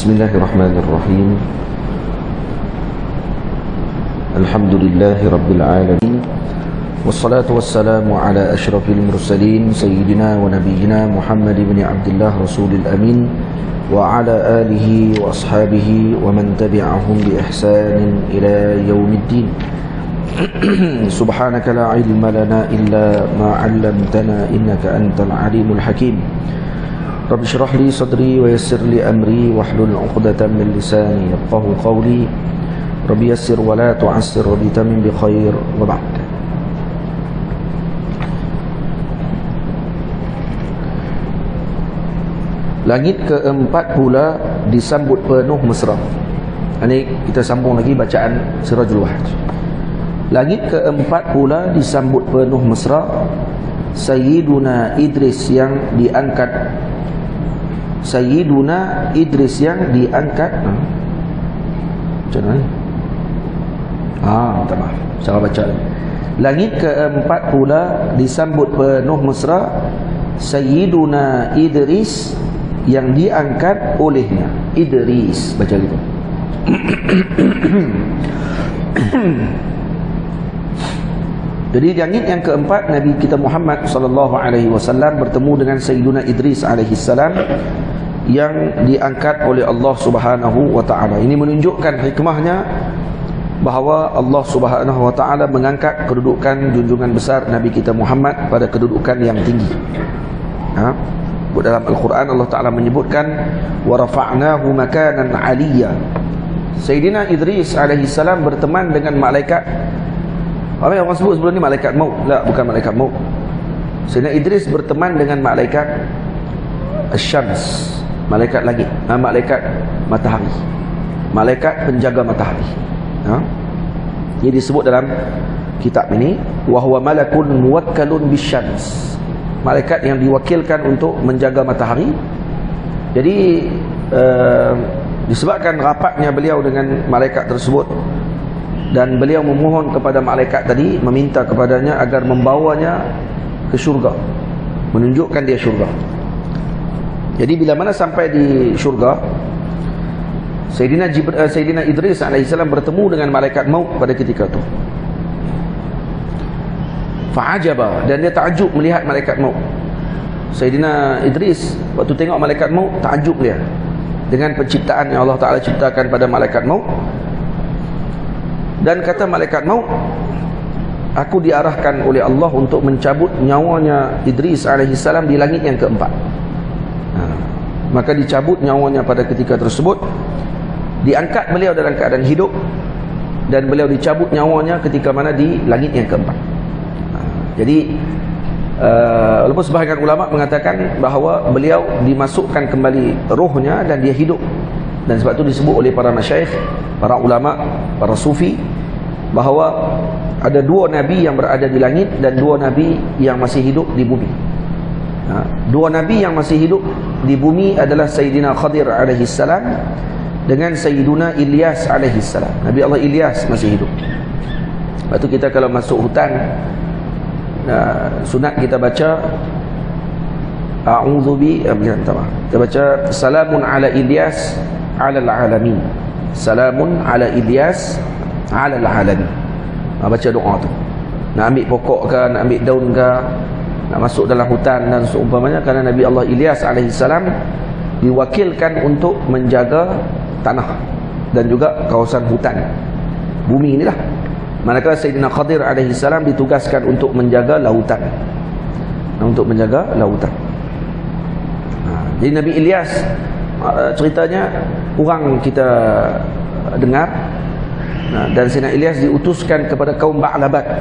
Bismillahirrahmanirrahim. Alhamdulillahi Rabbil Alamin. Wassalatu wassalamu ala ashrafil mursalin Sayyidina wa Nabiyyina Muhammad ibn Abdullah Rasulil Amin wa ala alihi wa ashabihi wa man tabi'ahum bi ihsanin ila yaumiddin. Subhanaka la ilma lana illa ma 'allamtana innaka antal alimul hakim. Rabbi shrah li sadri wa yassir li amri wahlul 'uqdatam min lisani yafqahu qawli. Rabbi yassir wa la tu'assir wa bitamim bi khair wa ba'd. Langit keempat pula disambut penuh mesra. Ini kita sambung lagi bacaan Sirajul Wahaj. Langit keempat pula disambut penuh mesra. Sayyiduna Idris yang diangkat. Sayyiduna Idris yang diangkat. Macam mana ni? Minta maaf, salah baca. Langit keempat pula disambut penuh mesra. Sayyiduna Idris yang diangkat olehnya. Idris, baca gitu. Jadi langit yang keempat, Nabi kita Muhammad sallallahu alaihi wasallam bertemu dengan Sayyiduna Idris alaihi salam yang diangkat oleh Allah Subhanahu wa taala. Ini menunjukkan hikmahnya bahawa Allah Subhanahu wa taala mengangkat kedudukan junjungan besar Nabi kita Muhammad pada kedudukan yang tinggi. Dalam Al-Quran Allah Ta'ala menyebutkan wa rafa'nahu makanan 'aliyya. Sayyidina Idris alaihi salam berteman dengan malaikat. Apa yang orang sebut sebelum ni malaikat maut? Tak, bukan malaikat maut. Sayyidina Idris berteman dengan malaikat Asy-Syams, malaikat langit, malaikat matahari, malaikat penjaga matahari. Ini disebut dalam kitab ini wa huwa malakun muwakkalun bisyams, malaikat yang diwakilkan untuk menjaga matahari. Jadi disebabkan rapatnya beliau dengan malaikat tersebut dan beliau memohon kepada malaikat tadi, meminta kepadanya agar membawanya ke syurga, menunjukkan dia syurga. Jadi bila mana sampai di syurga, Sayyidina Idris alaihissalam bertemu dengan malaikat maut pada ketika itu. Fa'ajaba, dan dia takjub melihat malaikat maut. Sayyidina Idris waktu tengok malaikat maut, takjub dia dengan penciptaan yang Allah Ta'ala ciptakan pada malaikat maut. Dan kata malaikat maut, aku diarahkan oleh Allah untuk mencabut nyawanya Idris alaihissalam di langit yang keempat. Maka dicabut nyawanya pada ketika tersebut. Diangkat beliau dalam keadaan hidup, dan beliau dicabut nyawanya ketika mana di langit yang keempat. Jadi walaupun sebahagian ulama mengatakan bahawa beliau dimasukkan kembali rohnya dan dia hidup, dan sebab itu disebut oleh para masyayikh, para ulama, para sufi, bahawa ada dua nabi yang berada di langit dan dua nabi yang masih hidup di bumi. Dua nabi yang masih hidup di bumi adalah Sayyidina Khadir alaihi salam dengan Sayyiduna Ilyas alaihi salam. Nabi Allah Ilyas masih hidup. Lepas tu kita kalau masuk hutan, sunat kita baca kita baca salamun ala Ilyas ala alamin. Salamun ala Ilyas ala alamin. Baca doa tu. Nak ambil pokok ke, nak ambil daun ke, nak masuk dalam hutan dan seumpamanya, kerana Nabi Allah Ilyas alaihi salam diwakilkan untuk menjaga tanah dan juga kawasan hutan bumi inilah. Manakala Sayyidina Khadir alaihi salam ditugaskan untuk menjaga lautan. Untuk menjaga lautan. Jadi Nabi Ilyas ceritanya kurang kita dengar. Dan Sayyidina Ilyas diutuskan kepada kaum Ba'labak.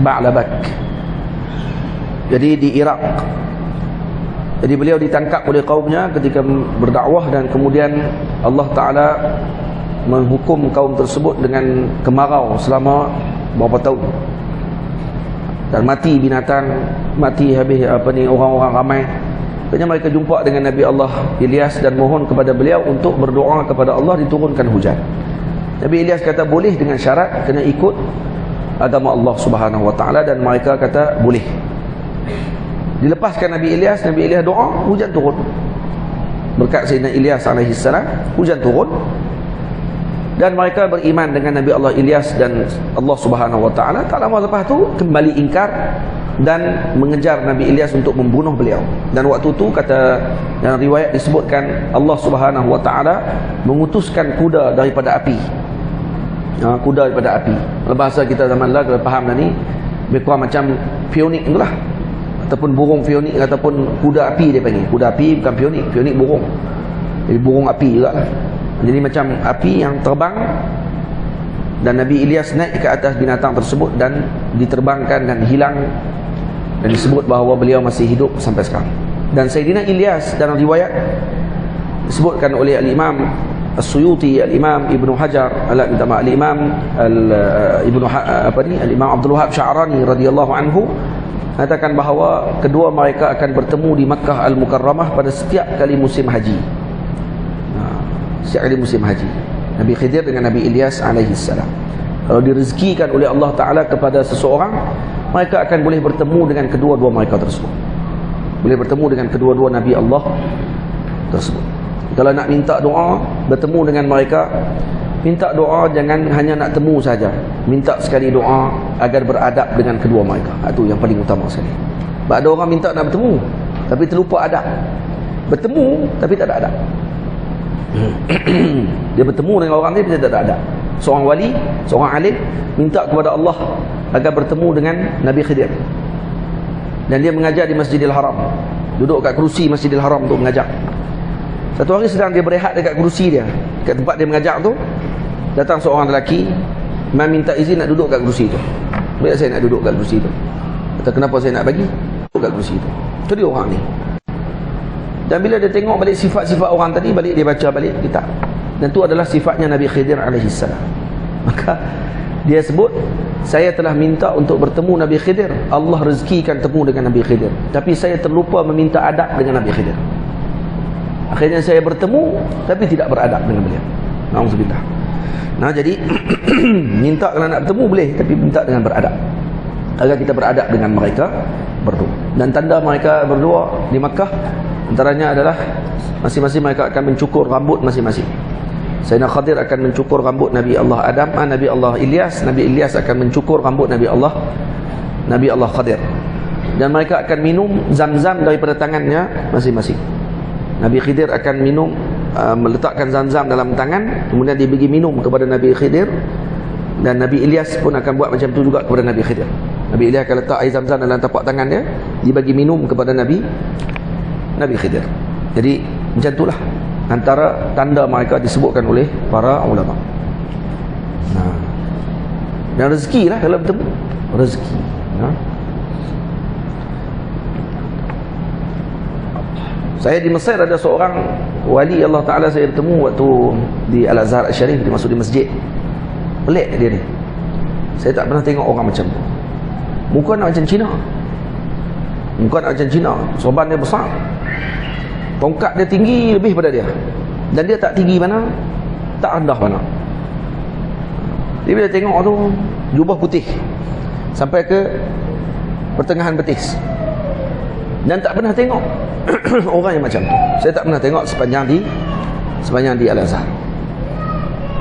Ba'labak. Jadi di Iraq. Jadi beliau ditangkap oleh kaumnya ketika berdakwah, dan kemudian Allah Ta'ala menghukum kaum tersebut dengan kemarau selama berapa tahun, dan mati binatang, mati habis orang-orang ramai. Akhirnya mereka jumpa dengan Nabi Allah Ilyas dan mohon kepada beliau untuk berdoa kepada Allah diturunkan hujan. Nabi Ilyas kata boleh, dengan syarat kena ikut agama Allah Subhanahu Wa Ta'ala, dan mereka kata boleh. Dilepaskan Nabi Ilyas doa, hujan turun. berkat Sayyidina Ilyas alaihi salam, hujan turun dan mereka beriman dengan Nabi Allah Ilyas dan Allah Subhanahu wa taala. Tak lama lepas tu kembali ingkar dan mengejar Nabi Ilyas untuk membunuh beliau. Dan waktu tu kata dalam riwayat disebutkan Allah Subhanahu wa taala mengutuskan kuda daripada api. Kuda daripada api. Bahasa kita zaman lah kalau faham dah ni, lebih kurang macam pionik itulah, ataupun burung pionik ataupun kuda api dia panggil. Kuda api bukan pionik, pionik burung. Jadi burung api juga lah. Jadi macam api yang terbang, dan Nabi Ilyas naik ke atas binatang tersebut dan diterbangkan dan hilang, dan disebut bahawa beliau masih hidup sampai sekarang. Dan Sayyidina Ilyas dalam riwayat disebutkan oleh Al-Imam As-Suyuti, Al-Imam Ibnu Hajar, Al-Imam Al-Imam Abdul Wahab Sya'rani radhiyallahu anhu katakan bahawa kedua mereka akan bertemu di Makkah Al-Mukarramah pada setiap kali musim haji. Setiap kali musim haji, Nabi Khidir dengan Nabi Ilyas alaihi salam. Kalau direzekikan oleh Allah Ta'ala kepada seseorang, mereka akan boleh bertemu dengan kedua-dua mereka tersebut, boleh bertemu dengan kedua-dua Nabi Allah tersebut. Kalau nak minta doa bertemu dengan mereka, minta doa jangan hanya nak temu saja, minta sekali doa agar beradab dengan kedua mereka. Itu yang paling utama sekali. Sebab ada orang minta nak bertemu tapi terlupa adab, bertemu tapi tak ada adab. Dia bertemu dengan orang ni tapi tak ada adab. Seorang wali, seorang alim minta kepada Allah agar bertemu dengan Nabi Khidir, dan dia mengajar di Masjidil Haram, duduk kat kerusi Masjidil Haram untuk mengajar. Satu hari sedang dia berehat dekat kerusi dia, kat tempat dia mengajar tu, datang seorang lelaki minta izin nak duduk kat kerusi tu. Bila saya nak duduk kat kerusi tu? Kata, kenapa saya nak bagi? Duduk kat kerusi tu. Itu dia orang ni. Dan bila dia tengok balik sifat-sifat orang tadi, balik dia baca balik kitab, dan itu adalah sifatnya Nabi Khidir alaihi salam. Maka dia sebut, saya telah minta untuk bertemu Nabi Khidir, Allah rezekikan temu dengan Nabi Khidir, tapi saya terlupa meminta adab dengan Nabi Khidir. Akhirnya saya bertemu tapi tidak beradab dengan beliau. Nauzubillah. Nah, jadi minta kalau nak bertemu boleh, tapi minta dengan beradab, agar kita beradab dengan mereka berdua. Dan tanda mereka berdua di Makkah antaranya adalah masing-masing mereka akan mencukur rambut masing-masing. Sayyidina Khadir akan mencukur rambut Nabi Allah Adam, Nabi Allah Ilyas, Nabi Ilyas akan mencukur rambut Nabi Allah Khadir. Dan mereka akan minum zam-zam daripada tangannya masing-masing. Nabi Khidir akan minum, meletakkan zam-zam dalam tangan, kemudian dibagi minum kepada Nabi Khidir, dan Nabi Ilyas pun akan buat macam tu juga kepada Nabi Khidir. Nabi Ilyas akan letak air zam-zam dalam tapak tangan dia, dibagi minum kepada Nabi Khidir. Jadi macam itulah antara tanda mereka disebutkan oleh para ulama. Dan rezeki lah kalau bertemu, rezeki. Saya di Mesir ada seorang wali Allah Ta'ala saya bertemu waktu di Al-Azhar Al-Sharif, dia masuk di masjid. Pelik dia ni, saya tak pernah tengok orang macam tu. Muka nak macam Cina, muka nak macam Cina, sorban dia besar, tongkat dia tinggi lebih pada dia, dan dia tak tinggi mana, tak rendah mana. Dia bila tengok tu, jubah putih sampai ke pertengahan betis, dan tak pernah tengok orang yang macam tu. Saya tak pernah tengok sepanjang di Al-Azhar.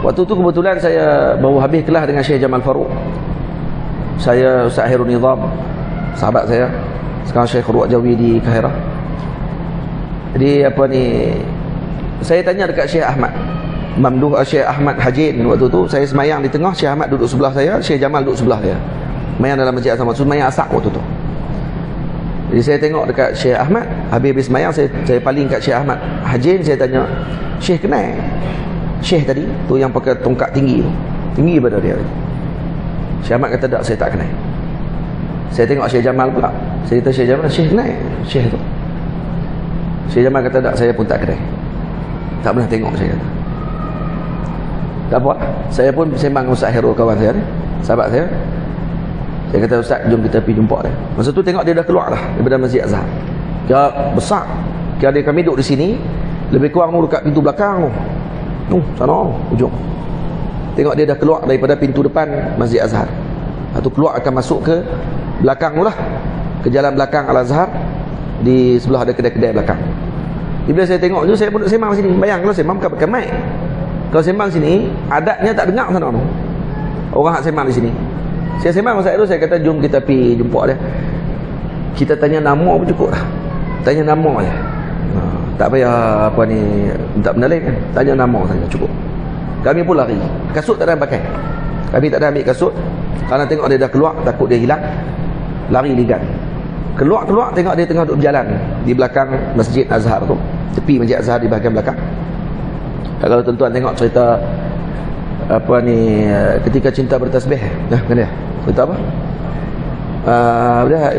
Waktu tu kebetulan saya baru habis kelas dengan Syekh Jamal Farouk. Saya Ustaz Hairul Nizam, sahabat saya, sekarang Syekh Ruwak Jawi di Kahirah. Jadi saya tanya dekat Syekh Ahmad Syekh Ahmad Hajin. Waktu tu saya semayang di tengah, Syekh Ahmad duduk sebelah saya, Syekh Jamal duduk sebelah saya. Semayang dalam masjid sama, semayang asak waktu tu. Jadi saya tengok dekat Syekh Ahmad, habis semayang saya paling kat Syekh Ahmad Hajin, saya tanya, Syekh kenal Syekh tadi tu yang pakai tongkat tinggi tu, tinggi pada dia? Syekh Ahmad kata tak, saya tak kenal. Saya tengok Syekh Jamal pula, saya kata Syekh Jamal, Syekh kenal Syekh tu? Syekh Jamal kata tak, saya pun tak kenal, tak pernah tengok. Saya kata tak apa, saya pun sembang dengan Ustaz Hairul, kawan saya ni, sahabat saya. Saya kata, Ustaz, jom kita pergi jumpa dia. Masa tu tengok dia dah keluar dah daripada Masjid Azhar. Kira besar, kira dia kami duduk di sini, lebih kurang dekat pintu belakang tu, sana ujung. Tengok dia dah keluar daripada pintu depan Masjid Azhar. Lepas tu keluar akan masuk ke belakang tu lah, ke jalan belakang Al-Azhar. Di sebelah ada kedai-kedai belakang. Bila saya tengok tu, saya pun sembang sini. Bayang kalau sembang bukan pakai mic. Kalau sembang sini, adatnya tak dengar sana tu. Orang hak sembang di sini. Saya sembang masa itu, saya kata jom kita pergi jumpa dia. Kita tanya nama pun cukup lah. Tanya nama je. Tak payah apa ni, tak benda lain kan. Tanya nama saja cukup. Kami pun lari. Kasut tak ada pakai. Kami tak ada ambil kasut. Kerana tengok dia dah keluar, takut dia hilang. Lari ligan. Keluar tengok dia tengah duduk berjalan di belakang Masjid Azhar tu. Tepi Masjid Azhar di bahagian belakang. Kalau tuan-tuan tengok cerita apa ni, Ketika Cinta Bertasbih. Bukan dia. Cerita apa?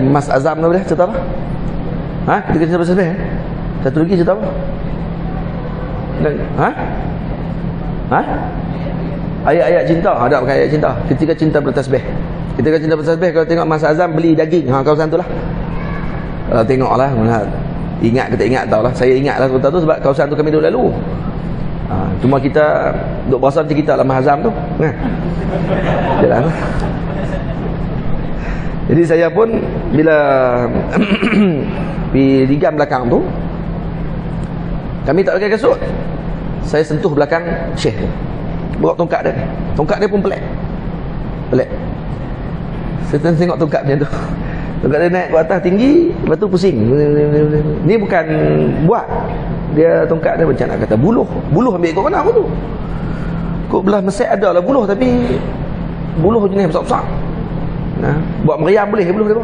Mas Azam tu dia cerita apa? Ketika Cinta Bertasbih. Satu lagi cerita apa? Ayat-ayat cinta. Ada pakai ayat cinta. Ketika Cinta Bertasbih. Ketika Cinta Bertasbih, kalau tengok Mas Azam beli daging, kawasan tu lah. Kalau tengoklah, ingat ke tak ingat tahu lah. Saya ingat lah tu sebab kawasan tu kami duduk lalu. Cuma kita duduk berasa macam kita lah Mas Azam tu. Jalan. Jadi saya pun bila di ligan belakang tu, kami tak pakai kasut. Saya sentuh belakang Syekh tu. Bawa tongkat dia. Tongkat dia pun pelik. Saya tengok tongkat dia tu. Tongkat dia naik ke atas tinggi, lepas tu pusing. Ni bukan buat. Dia tongkat dia macam nak kata buluh. Buluh ambil ikut mana aku tu. Kok belah Mesir ada lah buluh, tapi buluh jenis besar-besar. Buat meriam boleh buluh dia.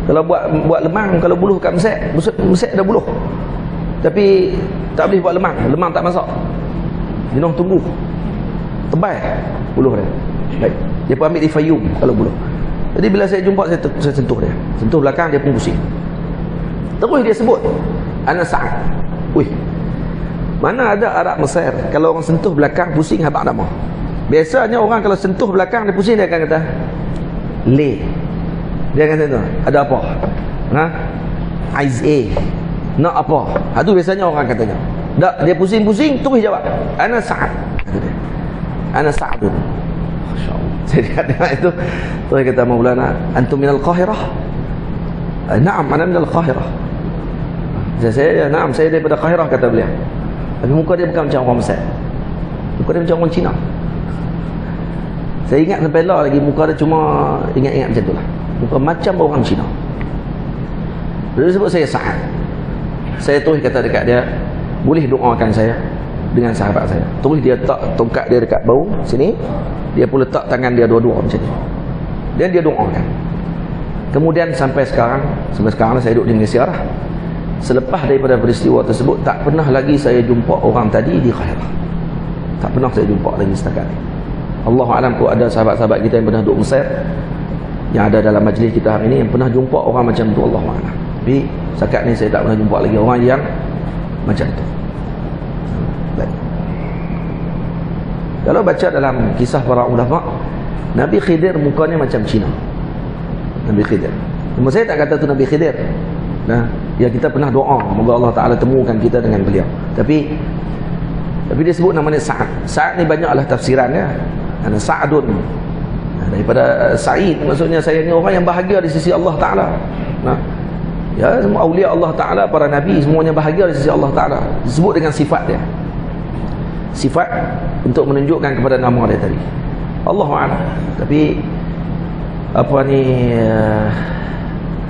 Kalau buat lemang, kalau buluh kat Mesir ada buluh. Tapi tak boleh buat lemang. Lemang tak masak. Jenuh tunggu. Tebal buluh dia. Baik. Dia pun ambil di Fayum kalau buluh. Jadi bila saya jumpa, saya sentuh dia. Sentuh belakang, dia pun pusing. Terus dia sebut Ana Sa'ad. Mana ada Arab Mesir kalau orang sentuh belakang pusing habaq nama. Biasanya orang kalau sentuh belakang dia pusing, dia akan kata Le. Dia akan kata ada apa? Aiz A. Nak apa? Itu biasanya orang katanya. Tak, dia pusing-pusing terus jawab Ana Sa'ad. Ana Sa'adun. Masya-Allah. Jadi tengok itu, terus kata Maulana, antum minal Qahirah? Naam, ana minal Qahirah. Saya naam, saya daripada Qahirah, kata beliau. Tapi muka dia bukan macam orang Mesir. Muka dia macam orang Cina. Saya ingat sampai lah lagi, muka dia cuma ingat-ingat macam tu lah. Muka macam orang Cina. Dia sebut saya Sa'ad. Saya terus kata dekat dia, boleh doakan saya dengan sahabat saya. Terus dia letak tongkat dia dekat bau sini, dia pun letak tangan dia dua-dua macam ni, dan dia doakan. Kemudian sampai sekarang saya duduk di Malaysia lah. Selepas daripada peristiwa tersebut, tak pernah lagi saya jumpa orang tadi di Qahirah. Tak pernah saya jumpa lagi setakat ni. Allahu'alam, kok ada sahabat-sahabat kita yang pernah duduk Mesir, yang ada dalam majlis kita hari ini, yang pernah jumpa orang macam tu, Allahu'alam. Tapi setakat ni saya tak pernah jumpa lagi orang yang macam tu. Baik. Kalau baca dalam kisah para ulama, Nabi Khidir mukanya macam Cina. Nabi Khidir. Cuma saya tak kata tu Nabi Khidir. Ya kita pernah doa, moga Allah Ta'ala temukan kita dengan beliau. Tapi dia sebut namanya Sa'ad. Sa'ad ni banyaklah tafsirannya. Ana Sa'adun. Daripada Sa'id, maksudnya saya ni orang yang bahagia di sisi Allah Ta'ala. Ya, semua awliya Allah Ta'ala, para Nabi, semuanya bahagia di sisi Allah Ta'ala. Disebut dengan sifat dia. Sifat untuk menunjukkan kepada nama dia tadi. Allahu'alam. Tapi apa ni,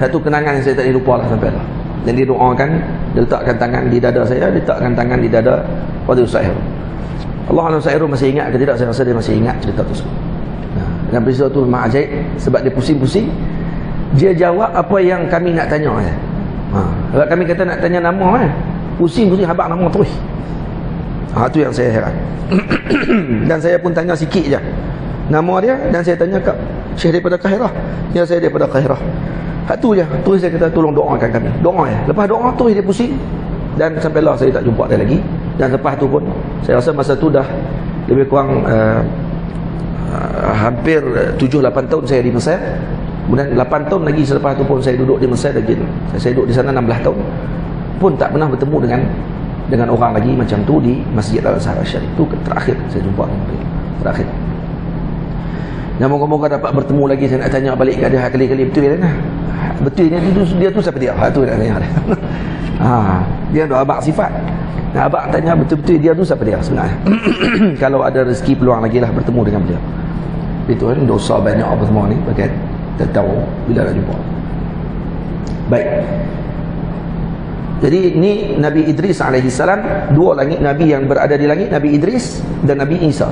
satu kenangan yang saya tak lupa lah sampai lah. Dan dia doakan, dia letakkan tangan di dada saya, dia letakkan tangan di dada Fadil Sa'ir. Allahu'alam Sa'ir masih ingat ke tidak, saya rasa dia masih ingat cerita tersebut. Dan peristiwa tu memang ajaib, sebab dia pusing-pusing, dia jawab apa yang kami nak tanya. Kalau kami kata nak tanya nama, pusing-pusing habaq nama terus. Itu yang saya heran. Dan saya pun tanya sikit je nama dia, dan saya tanya kat Syekh daripada Qahirah. Ya, saya daripada Qahirah. Tu je. Terus saya kata tolong doakan kami. Doa ya. Lepas doa terus dia pusing, dan sampailah saya tak jumpa dia lagi. Dan lepas tu pun saya rasa masa tu dah lebih kurang hampir 7-8 tahun saya di Mesir. Kemudian 8 tahun lagi selepas tu pun saya duduk di Mesir lagi. Saya duduk di sana 16 tahun. Pun tak pernah bertemu dengan orang lagi macam tu di Masjid Al-Azhar Syarif. Itu terakhir saya jumpa dengan beliau. Terakhir. Dan moga-moga dapat bertemu lagi. Saya nak tanya balik kat dia kali-kali betul dia nah. Betul dia tu siapa dia? Tu nak tanya dia. Dia ada abang sifat. Nah, abang tanya betul-betul dia tu siapa dia sebenarnya. Kalau ada rezeki peluang lagi lah bertemu dengan dia. Itu kan dosa banyak apa semua ni. Pakai tak tahu bila nak jumpa. Baik. Jadi ni Nabi Idris alaihissalam, dua langit Nabi yang berada di langit, Nabi Idris dan Nabi Isa.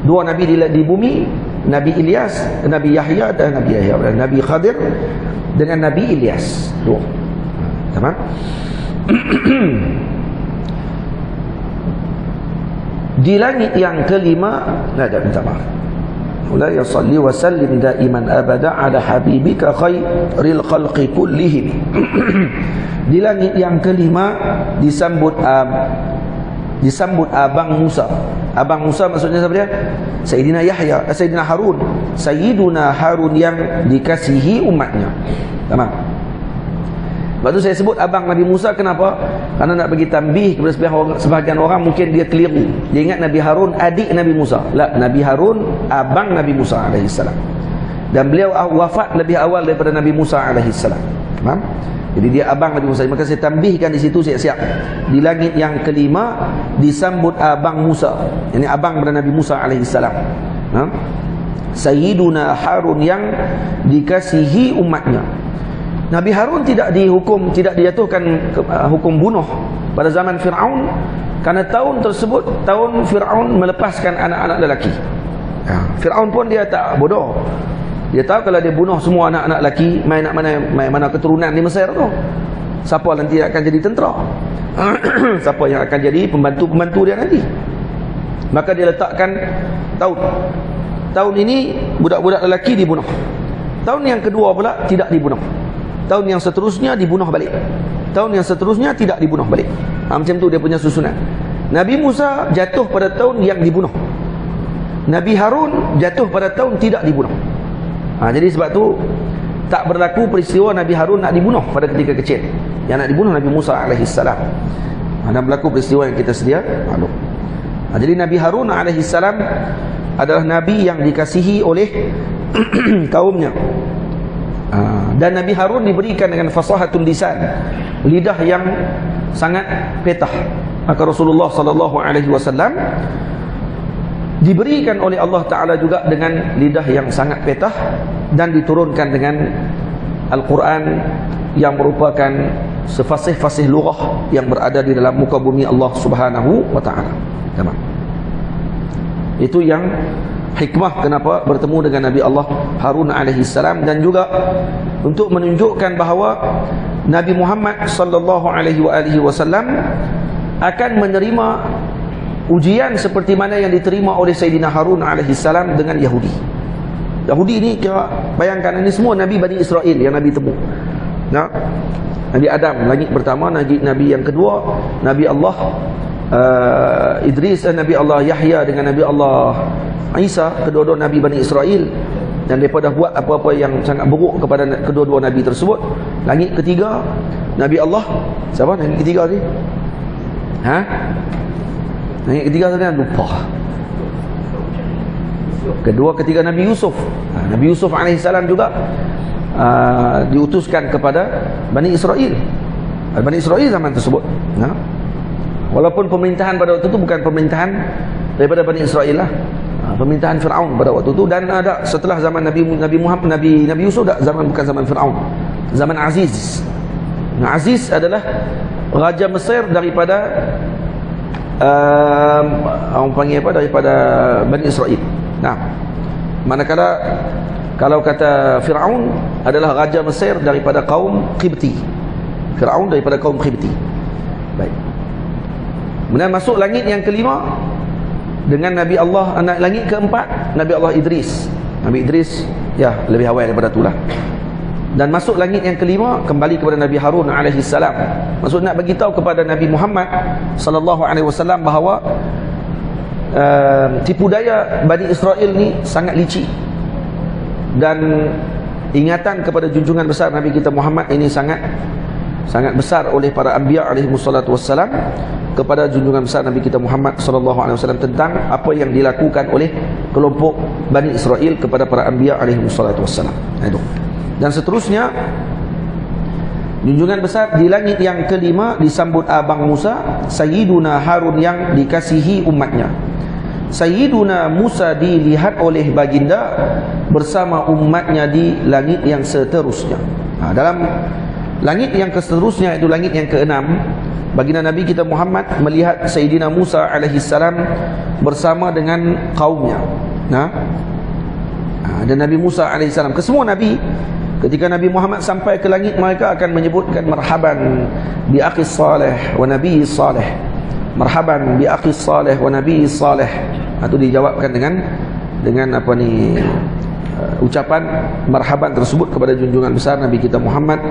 Dua Nabi di bumi, Nabi Ilyas, Nabi Yahya dan Nabi Yahya, Nabi Khadir dengan Nabi Ilyas. Dua. Tamam? Di langit yang kelima, ada minta maaf. La yusalli wa sallim daiman abada ala habibika khairil khalqi kullihim. Di langit yang kelima disambut abang Musa. Abang Musa maksudnya siapa dia? Sayyidina Yahya, Sayyidina Harun. Sayyiduna Harun yang dikasihi umatnya. Tamam. Lepas tu saya sebut abang Nabi Musa, kenapa? Karena nak bagi tambih kepada sebahagian orang, mungkin dia keliru. Dia ingat Nabi Harun adik Nabi Musa. La, Nabi Harun abang Nabi Musa alaihissalam. Dan beliau wafat lebih awal daripada Nabi Musa alaihissalam. Faham? Jadi dia abang Nabi Musa. Maka saya tambihkan di situ siap-siap. Di langit yang kelima disambut abang Musa. Ini abang daripada Nabi Musa alaihissalam. Sayyiduna Harun yang dikasihi umatnya. Nabi Harun tidak dihukum, tidak dijatuhkan hukum bunuh pada zaman Fir'aun, kerana tahun tersebut tahun Fir'aun melepaskan anak-anak lelaki. Fir'aun pun dia tak bodoh. Dia tahu kalau dia bunuh semua anak-anak lelaki, main mana keturunan di Mesir tu, siapa nanti akan jadi tentera? Siapa yang akan jadi pembantu-pembantu dia nanti? Maka dia letakkan tahun ini budak-budak lelaki dibunuh. Tahun yang kedua pula tidak dibunuh. Tahun yang seterusnya dibunuh balik. Tahun yang seterusnya tidak dibunuh balik. Macam tu dia punya susunan. Nabi Musa jatuh pada tahun yang dibunuh. Nabi Harun jatuh pada tahun tidak dibunuh. Jadi sebab tu tak berlaku peristiwa Nabi Harun nak dibunuh pada ketika kecil. Yang nak dibunuh Nabi Musa alaihissalam. Dan berlaku peristiwa yang kita sedia maklum. Jadi Nabi Harun alaihissalam adalah Nabi yang dikasihi oleh kaumnya. Dan Nabi Harun diberikan dengan fasahatul lisan, lidah yang sangat petah. Maka Rasulullah sallallahu alaihi wasallam diberikan oleh Allah Taala juga dengan lidah yang sangat petah dan diturunkan dengan Al-Quran yang merupakan sefasih-fasih lughah yang berada di dalam muka bumi Allah Subhanahu wa taala. Tamam. Itu yang hikmah kenapa bertemu dengan Nabi Allah Harun alaihissalam, dan juga untuk menunjukkan bahawa Nabi Muhammad sallallahu alaihi wasallam akan menerima ujian seperti mana yang diterima oleh Sayyidina Harun alaihissalam dengan Yahudi. Yahudi ni kira bayangkan, ini semua Nabi Bani Israel yang Nabi temu. Nabi Adam langit pertama, Nabi yang kedua, Nabi Allah Idris, Nabi Allah Yahya dengan Nabi Allah Isa, kedua-dua Nabi Bani Israel, dan mereka dah buat apa-apa yang sangat buruk kepada kedua-dua Nabi tersebut. Langit ketiga Nabi Allah, siapa langit ketiga ni? Langit ketiga tadi lupa. Kedua ketiga Nabi Yusuf. Nabi Yusuf alaihissalam juga diutuskan kepada Bani Israel. Bani Israel zaman tersebut. Walaupun pemerintahan pada waktu itu bukan pemerintahan daripada Bani Israel lah, pemerintahan Fir'aun pada waktu itu. Dan ada setelah zaman Nabi Muhammad, Nabi Yusuf, bukan zaman Fir'aun, zaman Aziz. Aziz adalah Raja Mesir daripada orang panggil apa, daripada Bani Israel. Manakala kalau kata Fir'aun adalah Raja Mesir daripada kaum Qibti. Fir'aun daripada kaum Qibti. Baik. Kemudian masuk langit yang kelima dengan Nabi Allah, langit keempat Nabi Allah Idris. Nabi Idris ya lebih awal daripada itulah. Dan masuk langit yang kelima kembali kepada Nabi Harun alaihissalam. Maksud nak bagi tahu kepada Nabi Muhammad sallallahu alaihi wasallam bahawa tipu daya Bani Israel ni sangat licik, dan ingatan kepada junjungan besar Nabi kita Muhammad ini sangat sangat besar oleh para anbiya alaihi wassalatu wassalam kepada junjungan besar Nabi kita Muhammad sallallahu alaihi wasallam tentang apa yang dilakukan oleh kelompok Bani Israel kepada para anbiya alaihi wassalatu wassalam. Itu. Dan seterusnya, junjungan besar di langit yang kelima disambut abang Musa, Sayyiduna Harun yang dikasihi umatnya. Sayyiduna Musa dilihat oleh baginda bersama umatnya di langit yang seterusnya. Dalam langit yang seterusnya, itu langit yang keenam, baginda Nabi kita Muhammad melihat Sayyidina Musa alaihi salam bersama dengan kaumnya. Dan Nabi Musa alaihi salam, kesemua Nabi, ketika Nabi Muhammad sampai ke langit, mereka akan menyebutkan marhaban bi akhis salih wa nabi salih. Marhaban bi akhis salih wa nabi salih. Itu dijawabkan dengan apa ni, ucapan marhaban tersebut kepada junjungan besar Nabi kita Muhammad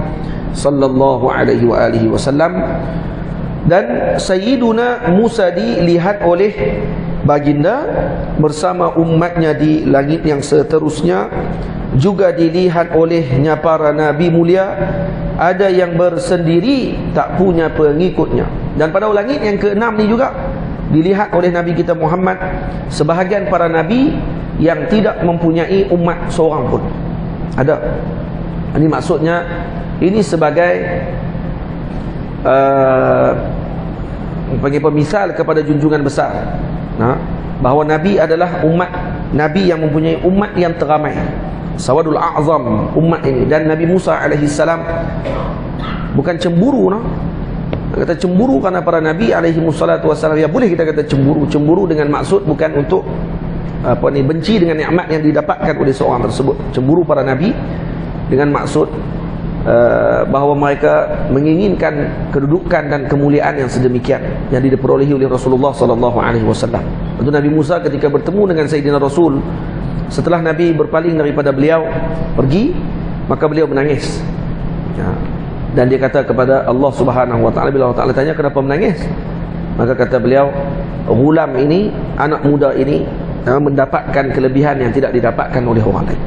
sallallahu alaihi wa alihi wasallam. Dan Sayyiduna Musa dilihat oleh baginda bersama umatnya di langit yang seterusnya, juga dilihat olehnya para nabi mulia, ada yang bersendiri tak punya pengikutnya. Dan pada langit yang keenam ni juga dilihat oleh Nabi kita Muhammad sebahagian para nabi yang tidak mempunyai umat seorang pun. Ada. Ini maksudnya, ini sebagai bagi pemisal kepada junjungan besar, bahawa Nabi adalah umat, Nabi yang mempunyai umat yang teramai, sawadul a'zam umat ini. Dan Nabi Musa alaihi salam bukan cemburu, kata cemburu kerana para Nabi alaihi wassalatu wassalam. Ya, boleh kita kata cemburu dengan maksud bukan untuk benci dengan nikmat yang didapatkan oleh seorang tersebut. Cemburu para Nabi dengan maksud bahawa mereka menginginkan kedudukan dan kemuliaan yang sedemikian yang diperolehi oleh Rasulullah sallallahu alaihi wasallam. Itu Nabi Musa ketika bertemu dengan Sayyidina Rasul, setelah Nabi berpaling daripada beliau pergi, maka beliau menangis. Dan dia kata kepada Allah Subhanahu wa taala, bila Allah Taala tanya kenapa menangis, maka kata beliau, gulam ini, anak muda ini mendapatkan kelebihan yang tidak didapatkan oleh orang lain.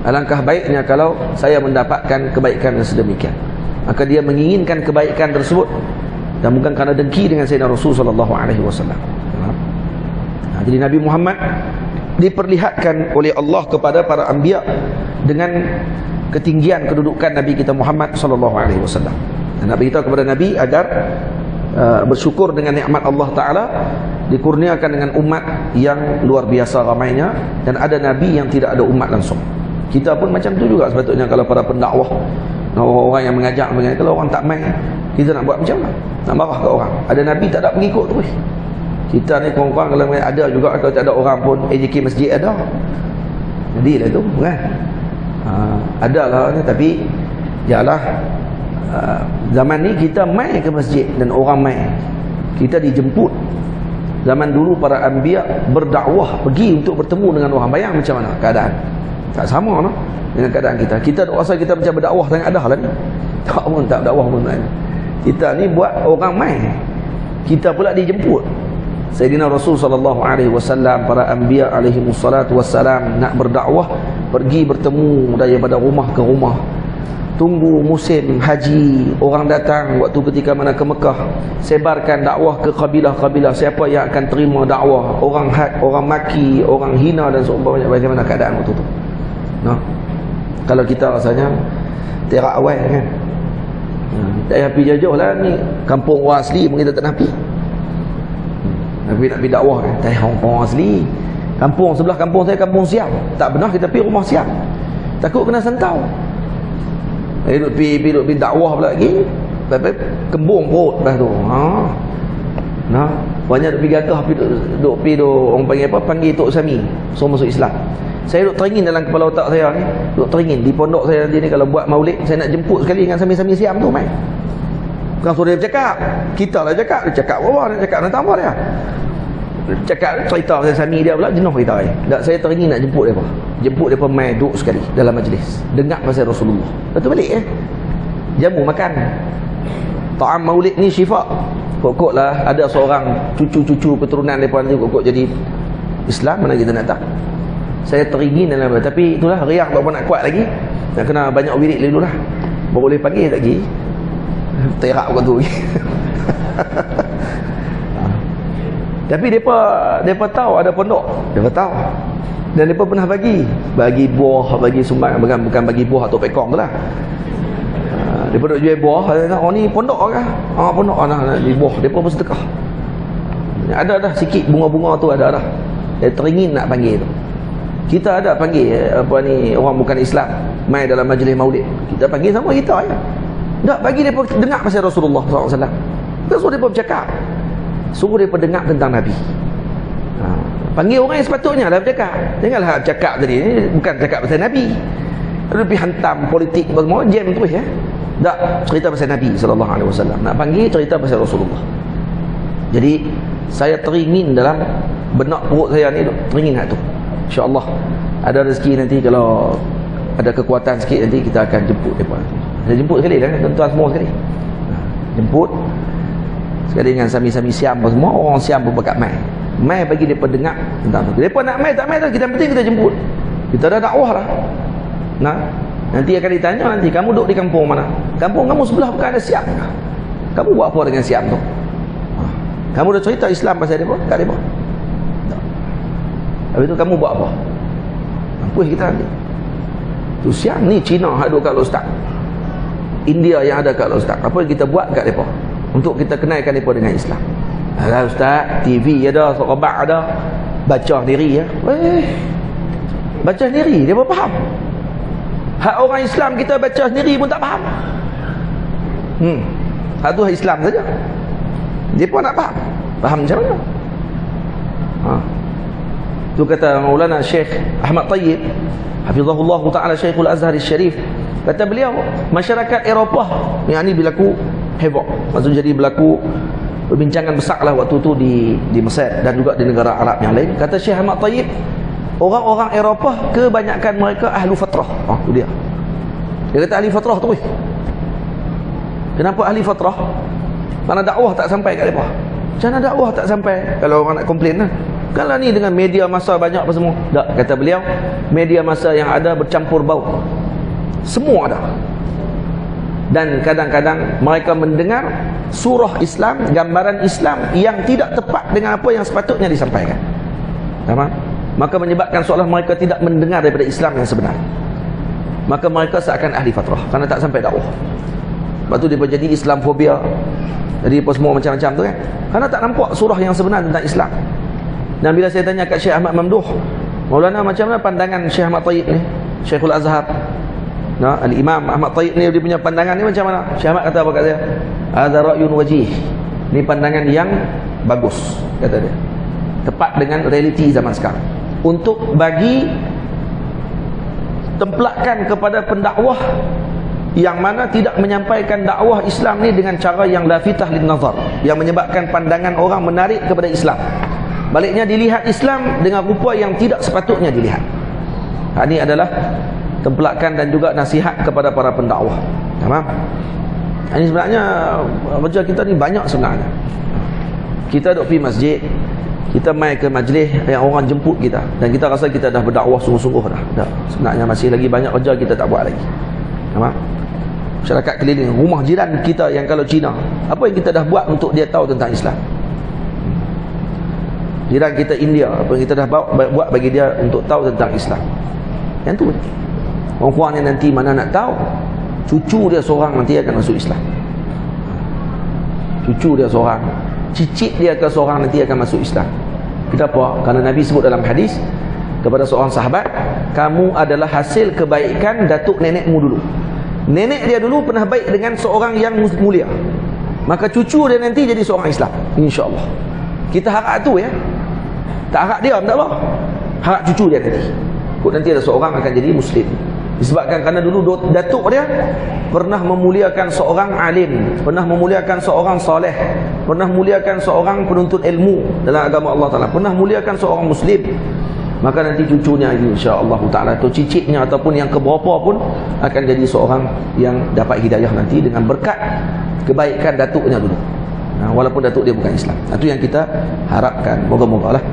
Alangkah baiknya kalau saya mendapatkan kebaikan yang sedemikian. Maka dia menginginkan kebaikan tersebut, dan bukan kerana dengki dengan Sayyidina Rasul sallallahu alaihi wasallam. Jadi Nabi Muhammad diperlihatkan oleh Allah kepada para anbiya dengan ketinggian kedudukan Nabi kita Muhammad sallallahu alaihi wasallam. Dan Nabi kita kepada Nabi agar bersyukur dengan nikmat Allah Taala, dikurniakan dengan umat yang luar biasa ramainya, dan ada Nabi yang tidak ada umat langsung. Kita pun macam tu juga sepatutnya. Kalau para pendakwah, orang-orang yang mengajak, kalau orang tak main, kita nak buat macam mana? Nak marah ke orang? Ada Nabi tak ada pengikut terus. Kita ni kurang-kurang kalau ada juga, kalau tak ada orang pun AJK masjid ada. Jadilah tu kan. Ada lah, tapi yalah, zaman ni kita main ke masjid dan orang main, kita dijemput. Zaman dulu para anbiya berdakwah, pergi untuk bertemu dengan orang. Bayang macam mana keadaan. Tak sama dengan keadaan kita. Kita rasa kita macam berdakwah sangat dah lah ni. Tak pun tak berdakwah pun. Kita ni buat orang main, kita pula dijemput. Sayyidina Rasul sallallahu alaihi wasallam, para anbiya alaihi wassalatu wassalam nak berdakwah, pergi bertemu daripada rumah ke rumah. Tunggu musim haji, orang datang waktu ketika mana ke Mekah, sebarkan dakwah ke kabilah-kabilah. Siapa yang akan terima dakwah, orang had, orang maki, orang hina dan seumpamanya. Bagaimana keadaan waktu tu? Kalau kita rasanya terak awal kan, tak pergi jauh lah ni, kampung orang asli pun kita tak nak pergi. Nak pergi dakwah kan, tak orang asli. Kampung sebelah kampung saya, kampung Siam, tak pernah kita pergi rumah Siam, takut kena santau. Duduk pergi dakwah pula lagi, kembung perut dah tu. Banyak duduk pergi gagah, duduk orang panggil apa, panggil Tok Sami, so masuk Islam. Saya duduk teringin dalam kepala otak saya ni, duduk teringin di pondok saya nanti ni, kalau buat maulid saya nak jemput sekali dengan Sami-Sami Siam tu main. Bukan suruh dia bercakap, kita lah cakap. Dia cakap apa, dia cakap nak tambah dia, cakap cerita pasal Sami dia pula jenuh cerita dia. Tak, saya teringin nak jemput dia, jemput dia main duduk sekali dalam majlis, dengar pasal Rasulullah. Lepas tu balik jamu makan. Ta'am maulid ni syifa. Pokok lah ada seorang cucu-cucu keturunan mereka nanti pokok jadi Islam, mana kita nak tak. Saya teringin dalam, tapi itulah riak tak nak kuat lagi, nak kena banyak wirid dulu lah, baru boleh panggil tak lagi. terak kat tu. Tapi depa tahu ada pondok. Depa tahu. Dan depa pernah bagi buah, bagi sumbang, bukan bagi buah atau pekong tu lah. Depa duk jual buah, oh ni pondok kah? Pondok nak di buah. Depa pun sedekah. Ada dah sikit bunga-bunga tu ada dah. Dia teringin nak panggil tu. Kita ada panggil orang bukan Islam mai dalam majlis maulid. Kita panggil sama kita ya. Tak bagi depa dengar pasal Rasulullah SAW. Kita suruh depa bercakap. Suruh depa dengar tentang Nabi. Panggil orang yang sepatutnya lah bercakap. Janganlah bercakap tadi bukan cakap pasal Nabi. Lebih hantam politik semua jam terus ya. Tak cerita pasal Nabi SAW. Nak panggil cerita pasal Rasulullah. Jadi saya teringin dalam benak perut saya ni, teringin hak tu. InsyaAllah ada rezeki nanti, kalau ada kekuatan sikit nanti kita akan jemput mereka. Saya jemput sekali lah tuan-tuan semua sekali. Jemput sekali dengan sami-sami Siam pun semua. Orang Siam pun berkat mai bagi mereka dengar tentang tu. Mereka nak mai tak mai tak, kita penting kita jemput. Kita dah dakwah lah. Nanti akan ditanya nanti, kamu duduk di kampung mana? Kampung kamu sebelah bukan ada Siam. Kamu buat apa dengan Siam tu? Kamu dah cerita Islam pasal mereka? Kat mereka? Tak. Habis tu kamu buat apa? Apa kita nanti? Tu Siam ni Cina yang ada kat Ustaz, India yang ada kat Ustaz. Apa yang kita buat kat mereka untuk kita kenalkan mereka dengan Islam? Alah Ustaz, TV ada, sobat ada, baca sendiri ya. Baca sendiri, dia pun faham. Hak orang Islam kita baca sendiri pun tak faham. Hak tu hak Islam saja. Dia pun nak faham. Faham macam mana? Tu kata Maulana Syekh Ahmad Tayyib hafizahullah ta'ala, Syekhul Azhar Syarif, kata beliau, masyarakat Eropah yang ni berlaku havoc, maksud jadi berlaku perbincangan besar lah waktu tu di Mesir dan juga di negara Arab yang lain. Kata Syekh Ahmad Tayyib, orang-orang Eropah kebanyakan mereka ahlu fatrah. Tu dia kata ahli fatrah tu. Kenapa ahli fatrah? Kerana dakwah tak sampai kat mereka. Macam mana dakwah tak sampai? Kalau orang nak komplain lah, kalau ni dengan media masa banyak apa semua. Tak, kata beliau, media masa yang ada bercampur bau. Semua ada. Dan kadang-kadang mereka mendengar surah Islam, gambaran Islam yang tidak tepat dengan apa yang sepatutnya disampaikan. Faham? Maka menyebabkan seolah mereka tidak mendengar daripada Islam yang sebenar. Maka mereka seakan ahli fatrah kerana tak sampai dakwah. Lepas tu dia menjadi Islamfobia. Jadi apa semua macam-macam tu kan. Kerana tak nampak surah yang sebenar tentang Islam. Dan bila saya tanya kat Syekh Ahmad Mamduh, Maulana, macam mana pandangan Syekh Ahmad Tayyib ni, Syekhul Azhar, Al-Imam Ahmad Tayyib ni, dia punya pandangan ni macam mana? Syekh Ahmad kata apa kat saya? Hadza ra'yun wajih. Ni pandangan yang bagus, kata dia. Tepat dengan realiti zaman sekarang. Untuk bagi templakan kepada pendakwah yang mana tidak menyampaikan dakwah Islam ni dengan cara yang lafitah lin nazar, yang menyebabkan pandangan orang menarik kepada Islam. Baliknya dilihat Islam dengan rupa yang tidak sepatutnya dilihat. Ini adalah templakan dan juga nasihat kepada para pendakwah. Faham? Ini sebenarnya kerja kita ni banyak sebenarnya. Kita duduk pergi masjid, kita mai ke majlis yang orang jemput kita, dan kita rasa kita dah berdakwah sungguh-sungguh dah. Sebenarnya masih lagi banyak kerja kita tak buat lagi. Faham? Masyarakat keliling, rumah jiran kita yang kalau Cina, apa yang kita dah buat untuk dia tahu tentang Islam? Jiran kita India, apa yang kita dah buat bagi dia untuk tahu tentang Islam? Yang tu orang kurangnya nanti mana nak tahu, cucu dia seorang nanti akan masuk Islam. Cucu dia seorang, cicit dia ke seorang nanti akan masuk Islam. Kenapa? Kerana Nabi sebut dalam hadis kepada seorang sahabat, kamu adalah hasil kebaikan datuk nenekmu dulu. Nenek dia dulu pernah baik dengan seorang yang mulia, maka cucu dia nanti jadi seorang Islam, insya-Allah. Kita harap tu ya. Tak harap dia tak apa. Harap cucu dia nanti. Kok nanti ada seorang akan jadi Muslim. Disebabkan kerana dulu datuk dia pernah memuliakan seorang alim, pernah memuliakan seorang soleh, pernah memuliakan seorang penuntut ilmu dalam agama Allah Ta'ala, pernah memuliakan seorang Muslim. Maka nanti cucunya insya-Allah Ta'ala, atau cicitnya ataupun yang keberapa pun akan jadi seorang yang dapat hidayah nanti dengan berkat kebaikan datuknya dulu. Walaupun datuk dia bukan Islam. Itu yang kita harapkan. Moga-moga lah.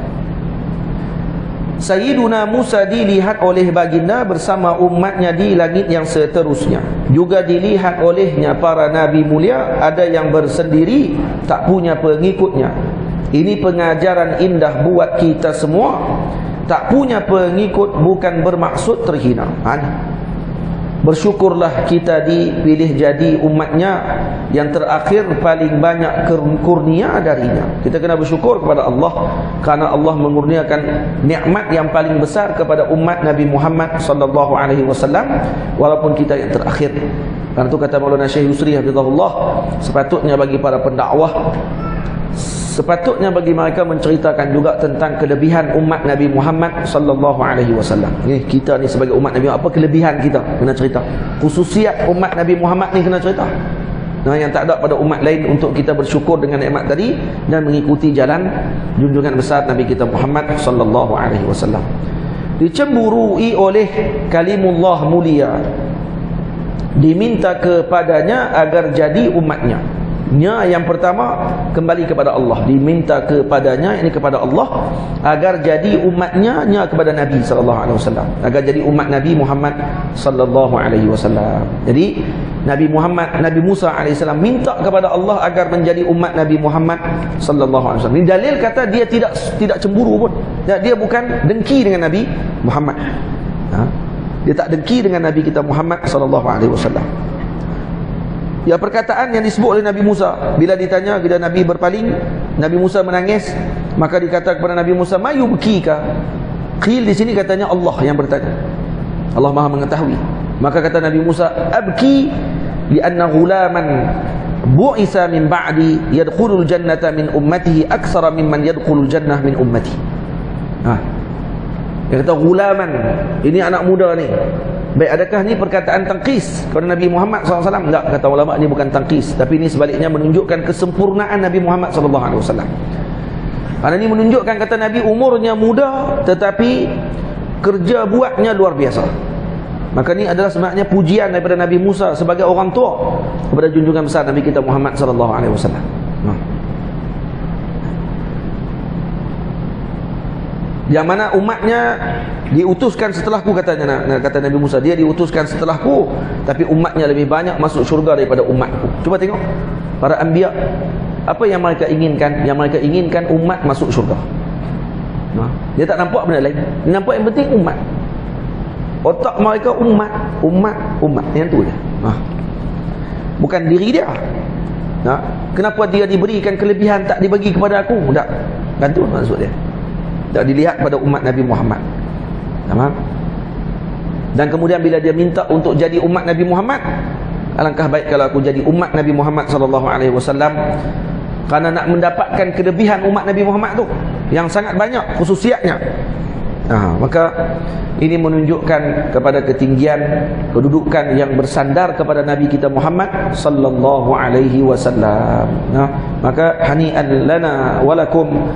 Sayyiduna Musa dilihat oleh baginda bersama umatnya di langit yang seterusnya. Juga dilihat olehnya para nabi mulia, ada yang bersendiri, tak punya pengikutnya. Ini pengajaran indah buat kita semua. Tak punya pengikut bukan bermaksud terhina. Bersyukurlah kita dipilih jadi umatnya yang terakhir paling banyak kurnia darinya. Kita kena bersyukur kepada Allah karena Allah mengurniakan nikmat yang paling besar kepada umat Nabi Muhammad sallallahu alaihi wasallam walaupun kita yang terakhir. Karena itu kata Maulana Syekh Yusri hafizahullah, sepatutnya bagi para pendakwah, sepatutnya bagi mereka menceritakan juga tentang kelebihan umat Nabi Muhammad sallallahu alaihi wasallam. Kita ni sebagai umat Nabi, apa kelebihan kita? Kena cerita. Khususiat umat Nabi Muhammad ni kena cerita. Nah, yang tak ada pada umat lain untuk kita bersyukur dengan nikmat tadi dan mengikuti jalan junjungan besar Nabi kita Muhammad sallallahu alaihi wasallam. Dicemburui oleh kalimullah mulia, diminta kepadanya agar jadi umatnya. Nya yang pertama kembali kepada Allah, diminta kepadanya, ini kepada Allah agar jadi umatnya, nya kepada Nabi sallallahu alaihi wasallam, agar jadi umat Nabi Muhammad sallallahu alaihi wasallam. Jadi Nabi Muhammad, Nabi Musa alaihi salam minta kepada Allah agar menjadi umat Nabi Muhammad sallallahu alaihi wasallam. Ini dalil kata dia tidak cemburu pun. Dia bukan dengki dengan Nabi Muhammad. Dia tak dengki dengan Nabi kita Muhammad sallallahu alaihi wasallam. Ya, perkataan yang disebut oleh Nabi Musa bila ditanya, bila Nabi berpaling, Nabi Musa menangis, maka dikata kepada Nabi Musa, mayubkika. Qil di sini katanya Allah yang bertanya. Allah Maha mengetahui. Maka kata Nabi Musa, abki lianna ghulaman bu'isa min ba'di yadkhulul jannata min ummatihi aksara mimman yadkhulul jannah min ummati. Dia kata ghulaman, ini anak muda ni. Baik, adakah ni perkataan tangkis kepada Nabi Muhammad SAW? Tak, kata ulama, ni bukan tangkis, tapi ini sebaliknya menunjukkan kesempurnaan Nabi Muhammad SAW. Karena ini menunjukkan kata Nabi umurnya muda tetapi kerja buatnya luar biasa. Maka ini adalah sebenarnya pujian daripada Nabi Musa sebagai orang tua kepada junjungan besar Nabi kita Muhammad SAW. Yang mana umatnya diutuskan setelahku, katanya, kata Nabi Musa, dia diutuskan setelahku, tapi umatnya lebih banyak masuk syurga daripada umatku. Cuba tengok para anbiya, apa yang mereka inginkan? Yang mereka inginkan umat masuk syurga. Dia tak nampak benda lain, dia nampak yang penting umat. Otak mereka umat yang tu je. Bukan diri dia. Kenapa dia diberikan kelebihan tak dibagi kepada aku? Tak, kan tu maksud dia. Tak dilihat pada umat Nabi Muhammad. Dan kemudian bila dia minta untuk jadi umat Nabi Muhammad, alangkah baik kalau aku jadi umat Nabi Muhammad sallallahu alaihi wasallam, karena nak mendapatkan kelebihan umat Nabi Muhammad tu yang sangat banyak khususiatnya. Maka ini menunjukkan kepada ketinggian kedudukan yang bersandar kepada Nabi kita Muhammad sallallahu alaihi wasallam. Maka hani'an lana walakum,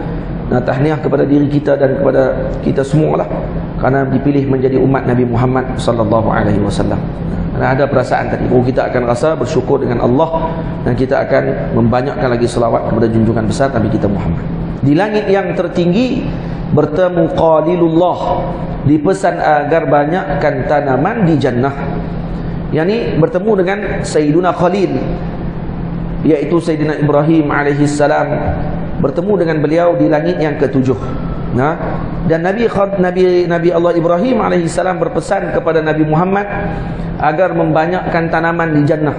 tahniah kepada diri kita dan kepada kita semualah kerana dipilih menjadi umat Nabi Muhammad sallallahu alaihi wasallam. Ada perasaan tadi, kita akan rasa bersyukur dengan Allah dan kita akan membanyakkan lagi selawat kepada junjungan besar Nabi kita Muhammad. Di langit yang tertinggi bertemu Qalilullah, dipesan agar banyakkan tanaman di jannah. Yang ni bertemu dengan Sayyiduna Khalil, iaitu Sayyidina Ibrahim alaihi salam, bertemu dengan beliau di langit yang ketujuh. Dan Nabi Allah Ibrahim alaihi salam berpesan kepada Nabi Muhammad agar membanyakkan tanaman di jannah.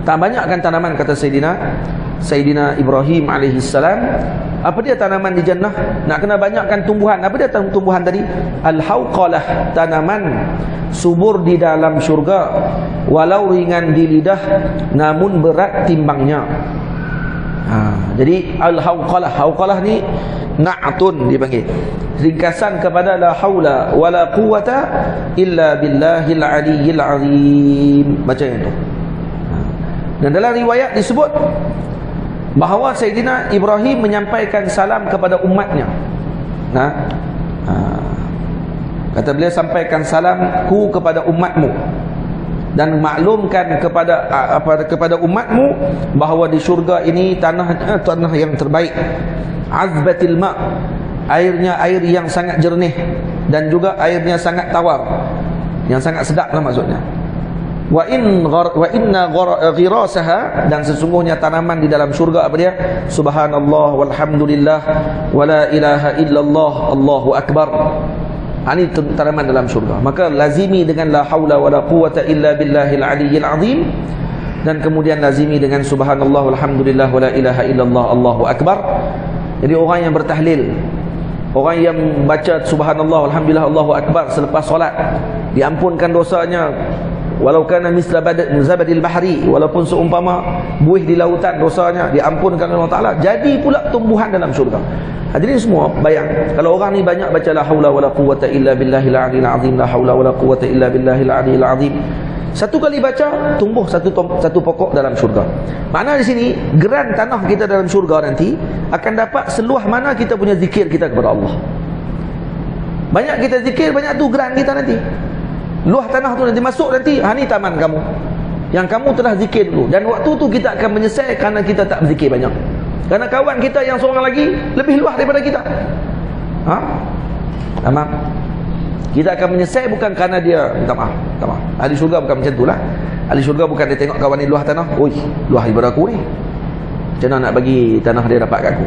Tak banyakkan tanaman, kata Sayyidina Ibrahim alaihi salam. Apa dia tanaman di jannah? Nak kena banyakkan tumbuhan. Apa dia tumbuhan tadi? Al-hauqalah, tanaman subur di dalam syurga, walau ringan di lidah namun berat timbangnya. Jadi al-hauqalah, hauqalah ni na'tun dipanggil, ringkasan kepada la haula wala quwata illa billahil aliyyil azim. Baca yang tu. Dan dalam riwayat disebut bahawa Sayyidina Ibrahim menyampaikan salam kepada umatnya. Kata beliau, sampaikan salamku kepada umatmu dan maklumkan kepada umatmu bahawa di syurga ini tanah yang terbaik, azbatil ma', Airnya air yang sangat jernih, dan juga airnya sangat tawar, yang sangat sedap lah maksudnya. Wa inna ghirasaha, dan sesungguhnya tanaman di dalam syurga apa dia? Subhanallah walhamdulillah wala ilaha illallah Allahu akbar. Ini tanaman dalam syurga. Maka lazimi dengan la haula wala quwata illa billahil aliyyil azim, dan kemudian lazimi dengan subhanallah walhamdulillah wala ilaha illallah Allahu akbar. Jadi orang yang bertahlil, orang yang baca subhanallah walhamdulillah Allahu akbar selepas solat, diampunkan dosanya walau kana misla zabadil bahri, walaupun seumpama buih di lautan, dosanya diampunkan oleh Allah Taala, jadi pula tumbuhan dalam syurga. Hadirin semua, bayang kalau orang ni banyak baca la haula wala quwata illa billahil aliyil azim, la haula wala quwata illa billahil aliyil azim, satu kali baca tumbuh satu pokok dalam syurga. Makna di sini geran tanah kita dalam syurga nanti akan dapat seluah mana kita punya zikir kita kepada Allah. Banyak kita zikir, banyak tu geran kita nanti. Luah tanah tu nanti masuk nanti, ni taman kamu yang kamu telah zikir dulu. Dan waktu tu kita akan menyesal kerana kita tak berzikir banyak, kerana kawan kita yang seorang lagi lebih luah daripada kita. Tamam. Kita akan menyesal bukan kerana dia minta maaf. Ahli syurga bukan macam tu lah. Ahli syurga bukan dia tengok kawan ni luah tanah, oi, luah daripada aku ni, macam mana nak bagi tanah dia dapat kat aku,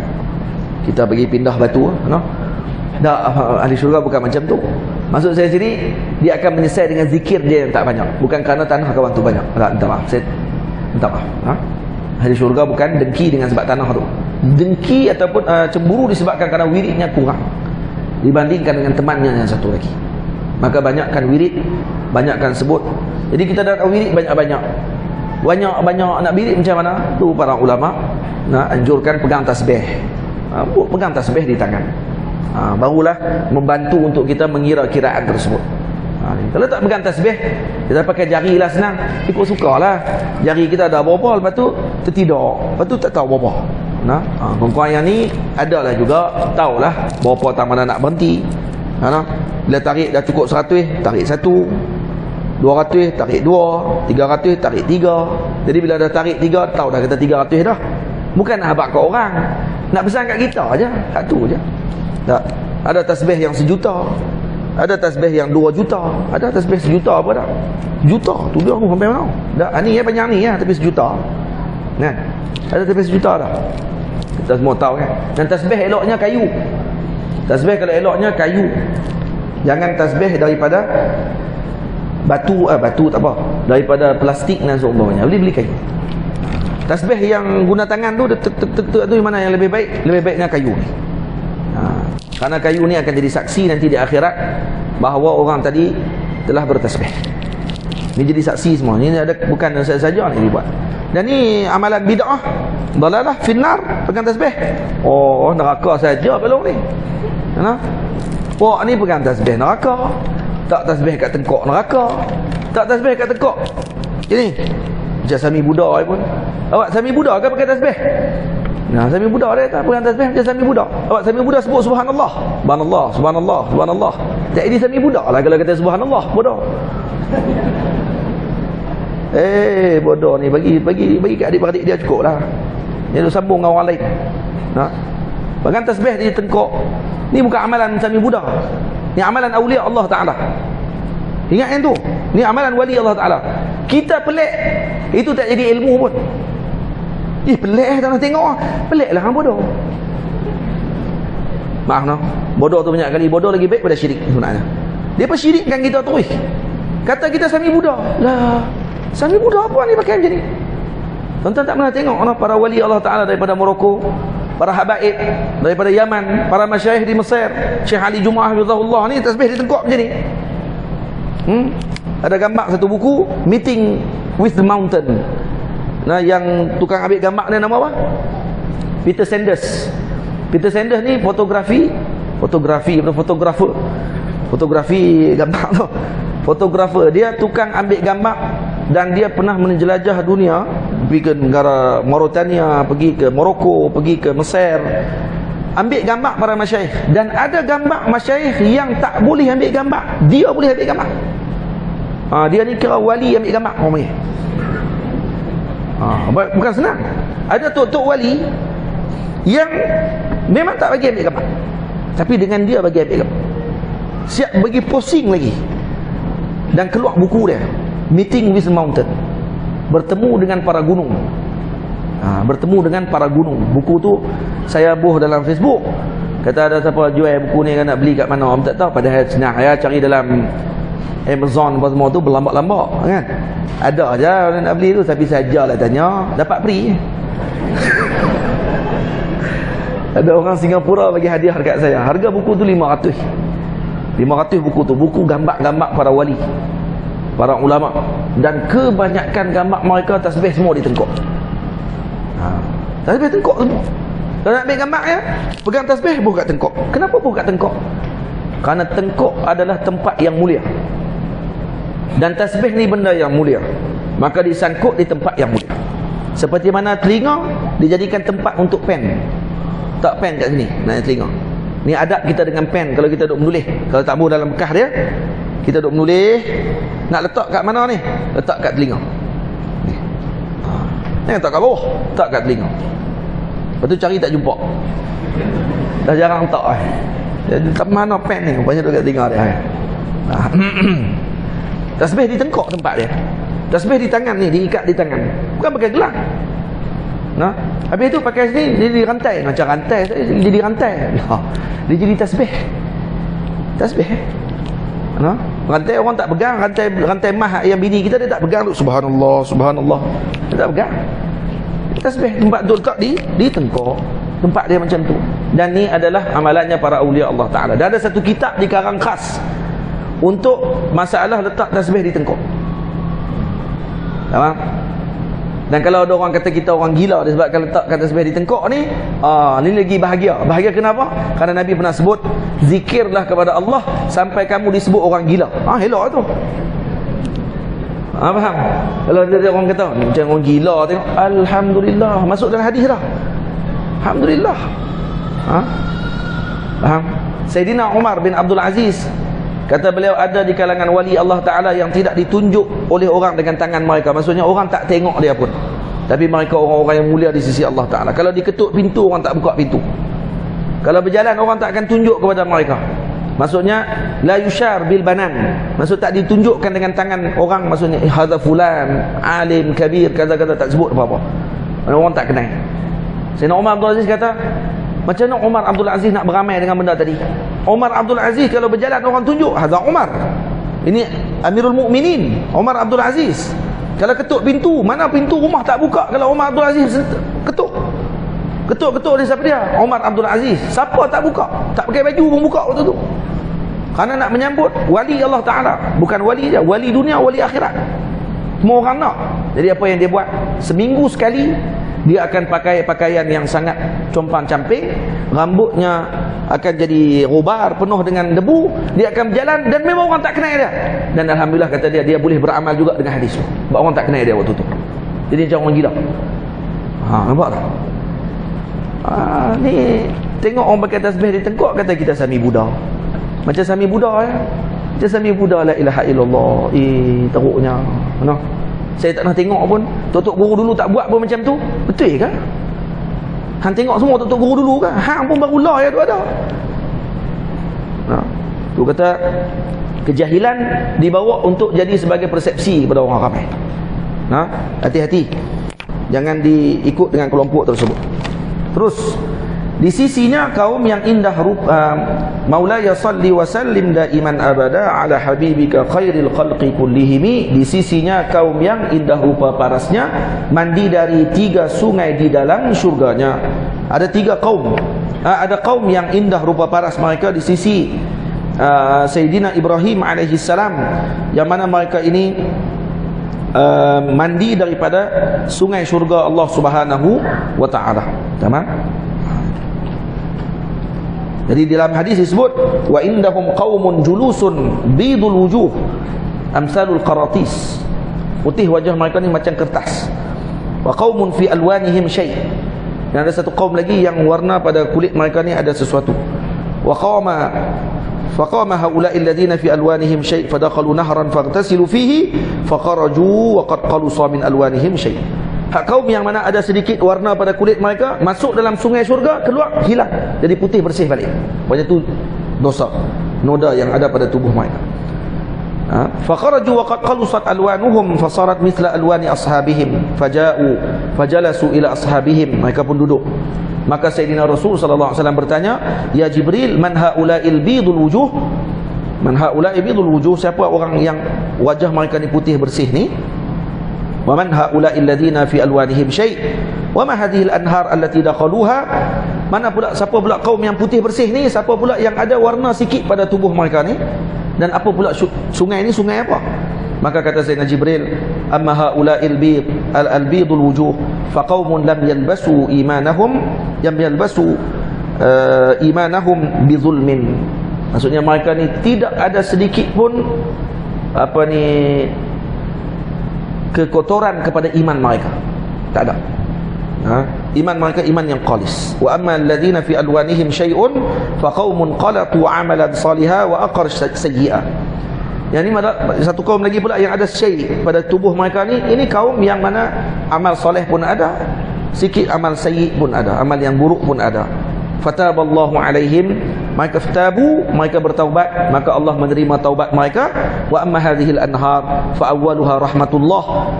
kita bagi pindah batu, no? Tak, ahli syurga bukan macam tu. Maksud saya sini, dia akan menyesal dengan zikir dia yang tak banyak, bukan kerana tanah kawan tu banyak. Minta maaf, saya minta maaf. Ahli syurga bukan dengki dengan sebab tanah tu. Dengki ataupun cemburu disebabkan kerana wiridnya kurang dibandingkan dengan temannya yang satu lagi. Maka banyakkan wirid, banyakkan sebut. Jadi kita dah tahu wirid banyak-banyak nak wirid macam mana tu, para ulama nak anjurkan pegang tasbih. Pegang tasbih di tangan, barulah membantu untuk kita mengira kiraan tersebut. Kalau tak pegang tasbih, kita pakai jari lah, senang, ikut suka lah. Jari kita ada berapa, lepas tu tertidur, lepas tu tak tahu berapa. Kawan-kawan yang ni adalah juga tahulah berapa tak mana nak berhenti. Bila tarik dah cukup 100, tarik 1, 200 tarik 2, 300 tarik 3. Jadi bila dah tarik 3, tahu dah kata 300 dah. Bukan nak habaq kat orang, nak pesan kat kita aja, satu aja. Tak. Ada tasbih yang 1 juta, ada tasbih yang 2 juta, ada tasbih 1 juta apa dah? Juta tu dia sampai mana? Dah ni panjang ni tapi 1 juta. Kan? Ada tasbih 1 juta dah. Kita semua tahu kan. Dan tasbih eloknya kayu. Tasbih kalau eloknya kayu. Jangan tasbih daripada batu tak apa, daripada plastik dan seumpamanya. Beli kayu. Tasbih yang guna tangan tu tu mana yang lebih baik? Lebih baiknya kayu ni. Karena kayu ni akan jadi saksi nanti di akhirat bahawa orang tadi telah bertasbih. Ni jadi saksi semua. Ini ada bukan saya saja ni dibuat. Dan ni amalan bid'ah, dalalah finnar, pegang tasbih. Oh, neraka saja belum ni. Ni pegang tasbih neraka. Tak tasbih kat tengkok neraka. Tak tasbih kat tengkok. Ini macam Sami Buddha pun. Awak Sami Buddha kan pakai tasbih? Sami Buddha dia tak pegang tasbih macam Sami Buddha. Awak Sami Buddha sebut subhanallah. Subhanallah, subhanallah, subhanallah. Tak ini Sami Buddha lah kalau kata subhanallah, bodoh. Bodoh ni bagi kat adik-beradik dia cukup lah. Dia tu sambung dengan orang lain. Pegang tasbih di tengkok. Ni bukan amalan Sami Buddha. Ni amalan awliya Allah Ta'ala. Ingat yang tu. Ni amalan wali Allah Ta'ala. Kita pelik, itu tak jadi ilmu pun. Pelik tak nak tengok. Pelik lah bodoh. Maaf bodoh tu banyak kali. Bodoh lagi baik pada syirik sebenarnya. Dia persyirikkan kita terus. Kata kita Sami Buddha. Lah, Sami Buddha apa ni pakai macam ni? Tuan-tuan tak pernah tengok para wali Allah Ta'ala daripada Morocco, para habaib daripada Yaman, para masyayikh di Mesir, Syekh Ali Jumaah Hafizahullah ni tasbih di tengkok macam ni. Ada gambar satu buku, Meeting with the Mountain. Yang tukang ambil gambar ni nama apa? Peter Sanders. Peter Sanders ni fotografi gambar tu. Fotografer. Dia tukang ambil gambar dan dia pernah menjelajah dunia, pergi ke negara Mauritania, pergi ke Morocco, pergi ke Mesir, ambil gambar para masyayikh. Dan ada gambar masyayikh yang tak boleh ambil gambar, dia boleh ambil gambar. Dia ni kira wali ambil gambar. Bukan senang. Ada tok-tok wali yang memang tak bagi ambil gambar, Tapi dengan dia bagi ambil gambar. Siap bagi posing lagi. Dan keluar buku dia, Meeting with Mountain. Bertemu dengan para gunung. Bertemu dengan para gunung. Buku tu saya buh dalam Facebook. Kata ada siapa jual buku ni kan, nak beli kat mana, orang tak tahu. Padahal senang ya, cari dalam Amazon apa semua tu berlambak-lambak kan. Ada aja orang nak beli tu, tapi sajalah tanya dapat free. Ada orang Singapura bagi hadiah dekat saya. Harga buku tu 500. 500 buku tu. Buku gambar-gambar para wali, para ulama. Dan kebanyakan gambar mereka tasbih semua di tengkok. Tasbih tengkok semua. Kalau nak ambil gambar ya, pegang tasbih pun kat tengkok. Kenapa pun kat tengkok? Kerana tengkok adalah tempat yang mulia. Dan tasbih ni benda yang mulia. Maka disangkut di tempat yang mulia. Seperti mana telinga dijadikan tempat untuk pen. Tak pen kat sini, nak telinga. Ni adab kita dengan pen kalau kita duk menulis. Kalau tak boleh dalam bekas dia, kita duk menulis, nak letak kat mana ni? Letak kat telinga. Ni. Ni letak kat bawah, letak kat telinga. Lepas tu cari tak jumpa. Dah jarang letak tak mana pen ni, rupanya duk kat telinga dia. Tasbih di tengkok tempat dia. Tasbih di tangan ni, diikat di tangan. Bukan pakai gelang. Nah, habis tu pakai sini dia jadi rantai, macam rantai dia jadi rantai. Dia jadi tasbih. Tasbih. Nah, rantai orang tak pegang, rantai mah yang bini kita dia tak pegang tu, subhanallah, subhanallah. Dia tak pegang. Tasbih tempat tu letak di tengkok. Tempat dia macam tu. Dan ni adalah amalannya para awliya Allah Taala. Dan ada satu kitab dikarang khas untuk masalah letak tasbih di tengkok. Faham? Dan kalau ada orang kata kita orang gila disebabkan letakkan tasbih di tengkok ni, ni lagi bahagia. Bahagia kenapa? Kerana Nabi pernah sebut, zikirlah kepada Allah sampai kamu disebut orang gila. Elok tu. Faham? Kalau ada orang kata macam orang gila tengok, alhamdulillah, masuk dalam hadis dah. Alhamdulillah. Faham? Sayyidina Umar bin Abdul Aziz, kata beliau, ada di kalangan wali Allah Ta'ala yang tidak ditunjuk oleh orang dengan tangan mereka. Maksudnya orang tak tengok dia pun, tapi mereka orang-orang yang mulia di sisi Allah Ta'ala. Kalau diketuk pintu, orang tak buka pintu. Kalau berjalan, orang tak akan tunjuk kepada mereka. Maksudnya la yushar bil banan. Maksud tak ditunjukkan dengan tangan orang. Maksudnya hadza fulan alim kabir kata-kata, tak sebut apa-apa. Orang tak kenal. Sayyidina Umar Abdul Aziz kata, macam mana Umar Abdul Aziz nak beramai dengan benda tadi? Umar Abdul Aziz kalau berjalan orang tunjuk, hadza Umar. Ini Amirul Mukminin, Umar Abdul Aziz. Kalau ketuk pintu, mana pintu rumah tak buka kalau Umar Abdul Aziz ketuk. Ketuk-ketuk dia, siapa dia? Umar Abdul Aziz. Siapa tak buka? Tak pakai baju pun buka waktu tu. Kerana nak menyambut wali Allah Ta'ala. Bukan wali je, wali dunia, wali akhirat. Semua orang nak. Jadi apa yang dia buat? Seminggu sekali dia akan pakai pakaian yang sangat compang-camping, rambutnya akan jadi robar penuh dengan debu, dia akan berjalan dan memang orang tak kenal dia. Dan alhamdulillah kata dia boleh beramal juga dengan hadis tu. Sebab orang tak kenal dia waktu tu. Jadi macam orang gila. Nampak tak? Ni tengok orang pakai tasbih di tengkok, kata kita Sami Buddha. Macam Sami Buddha ya. Macam Sami Buddha, la ilaha illallah. Teruknya. Mana? Saya tak nak tengok pun. Tok-tok guru dulu tak buat pun macam tu. Betul ke? Hang tengok semua tok-tok guru dulu kan? Hang pun baru lah ya tu ada. Tu kata kejahilan dibawa untuk jadi sebagai persepsi kepada orang ramai. Hati-hati. Jangan diikut dengan kelompok tersebut. Terus di sisinya kaum yang indah rupa, Maulaya salli wa sallim daiman abada ala habibika khairil khalqi kullihimi. Di sisinya kaum yang indah rupa parasnya, mandi dari 3 sungai di dalam syurganya. Ada 3 kaum. Ada kaum yang indah rupa paras mereka di sisi Sayyidina Ibrahim alaihissalam, yang mana mereka ini mandi daripada sungai syurga Allah Subhanahu wa ta'ala. Tamam? Jadi dalam hadis disebut, wa indahum qaumun julusun bidul wujuh amsalul qaratis. Putih wajah mereka ni macam kertas. Wa qaumun fi alwanihim syai'. Dan ada satu kaum lagi yang warna pada kulit mereka ni ada sesuatu. Wa faqama haula'i alladhina fi alwanihim syai' fadakhalu nahran faghtasilu fihi faqaraju wa qad qalusa min alwanihim syai'. Hak kaum yang mana ada sedikit warna pada kulit mereka, masuk dalam sungai syurga, keluar hilang, jadi putih bersih balik. Pokoknya itu dosa, noda yang ada pada tubuh mereka. Fakharaju wa qad qalusat alwanuhum fasarat mithla alwani ashabihim faja'u fajalasu ila ashabihim. Mereka pun duduk. Maka Sayyidina Rasul sallallahu alaihi wasallam bertanya, "Ya Jibril, man haula'il bidul wujuh?" Man haula'il bidul wujuh, siapa orang yang wajah mereka ni putih bersih ni? Wa man haula'il ladina fi alwanihim syai'? Wa ma hadhihi al-anhar allati dakhaluha? Mana pula, siapa pula kaum yang putih bersih ni? Siapa pula yang ada warna sikit pada tubuh mereka ni? Dan apa pula sungai ni, sungai apa? Maka kata Sayyidina Jibril, amma haula'il bid al-bidul wujuh fa qaumun lam yalbasu imanahum imanahum bi zulmin. Maksudnya mereka ni tidak ada sedikit pun kekotoran kepada iman mereka, tak ada. Iman mereka iman yang khalis. Wa amma alladhina fi alwanihim syai'un fa qaumun qalatu 'amalan salihan wa aqar sayyi'ah. Yang ni satu kaum lagi pula yang ada syai' pada tubuh mereka ni, ini kaum yang mana amal soleh pun ada, sikit amal sayyi' pun ada, amal yang buruk pun ada. Fataballahu alaihim, mereka tabu, mereka bertaubat, maka Allah menerima taubat mereka. Wa amma hadhil anhar fa awwaluha rahmatullah.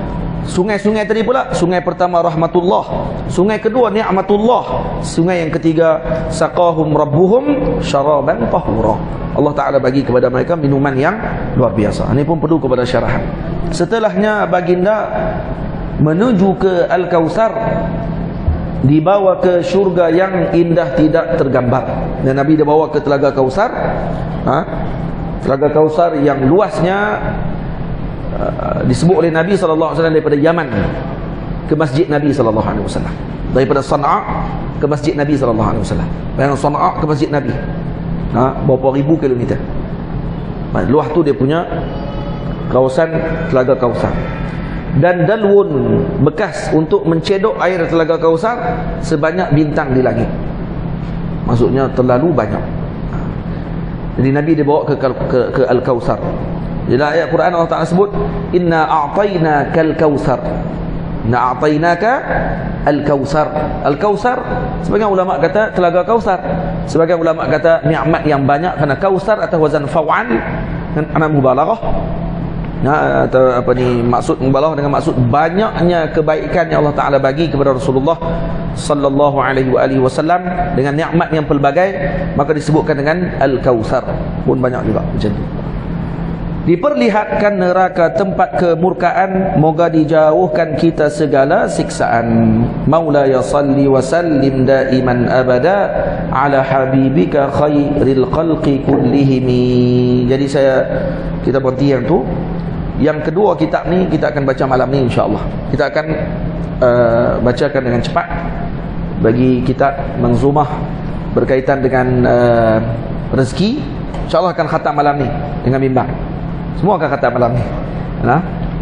Sungai-sungai tadi pula, sungai pertama rahmatullah, sungai kedua ni'matullah, sungai yang ketiga saqahum rabbuhum syaraban tahura. Allah Ta'ala bagi kepada mereka minuman yang luar biasa. Ini pun perlu kepada syarahan. Setelahnya baginda menuju ke Al-Kautsar, dibawa ke syurga yang indah tidak tergambar. Dan Nabi dibawa ke Telaga Kautsar, Telaga Kautsar yang luasnya disebut oleh Nabi SAW daripada Yaman ke masjid Nabi SAW, daripada Sana'a ke masjid Nabi SAW. Bayangkan Sana'a ke masjid Nabi, berapa ribu kilometer. Luas tu dia punya kawasan Telaga Kautsar. Dan dalwun, bekas untuk mencedok air Telaga Kautsar sebanyak bintang di langit. Maksudnya terlalu banyak. Jadi Nabi dibawa ke Al-Kautsar. Jadi ayat Quran Allah Ta'ala sebut, inna a'tainakal kautsar, inna a'tainaka al-kautsar. Al-Kautsar, sebagian ulama kata Telaga Kautsar, sebagian ulama kata nikmat yang banyak, kerana Kautsar atau wazan fa'al dan ana mubalaghah. Atau maksud mubalaghah dengan maksud banyaknya kebaikan yang Allah Ta'ala bagi kepada Rasulullah sallallahu alaihi wasallam dengan nikmat yang pelbagai, maka disebutkan dengan Al-Kautsar. Pun banyak juga macam tu. Diperlihatkan neraka tempat kemurkaan, moga dijauhkan kita segala siksaan. Maula ya salli wa sallim daiman abada ala habibika khairil khalqi kullihim. Jadi kita berhenti yang tu. Yang kedua kitab ni kita akan baca malam ni insya-Allah. Kita akan bacakan dengan cepat bagi kitab Manzumah berkaitan dengan rezeki. Insya-Allah akan khatam malam ni dengan bimbang. Semua akan khatam malam ni.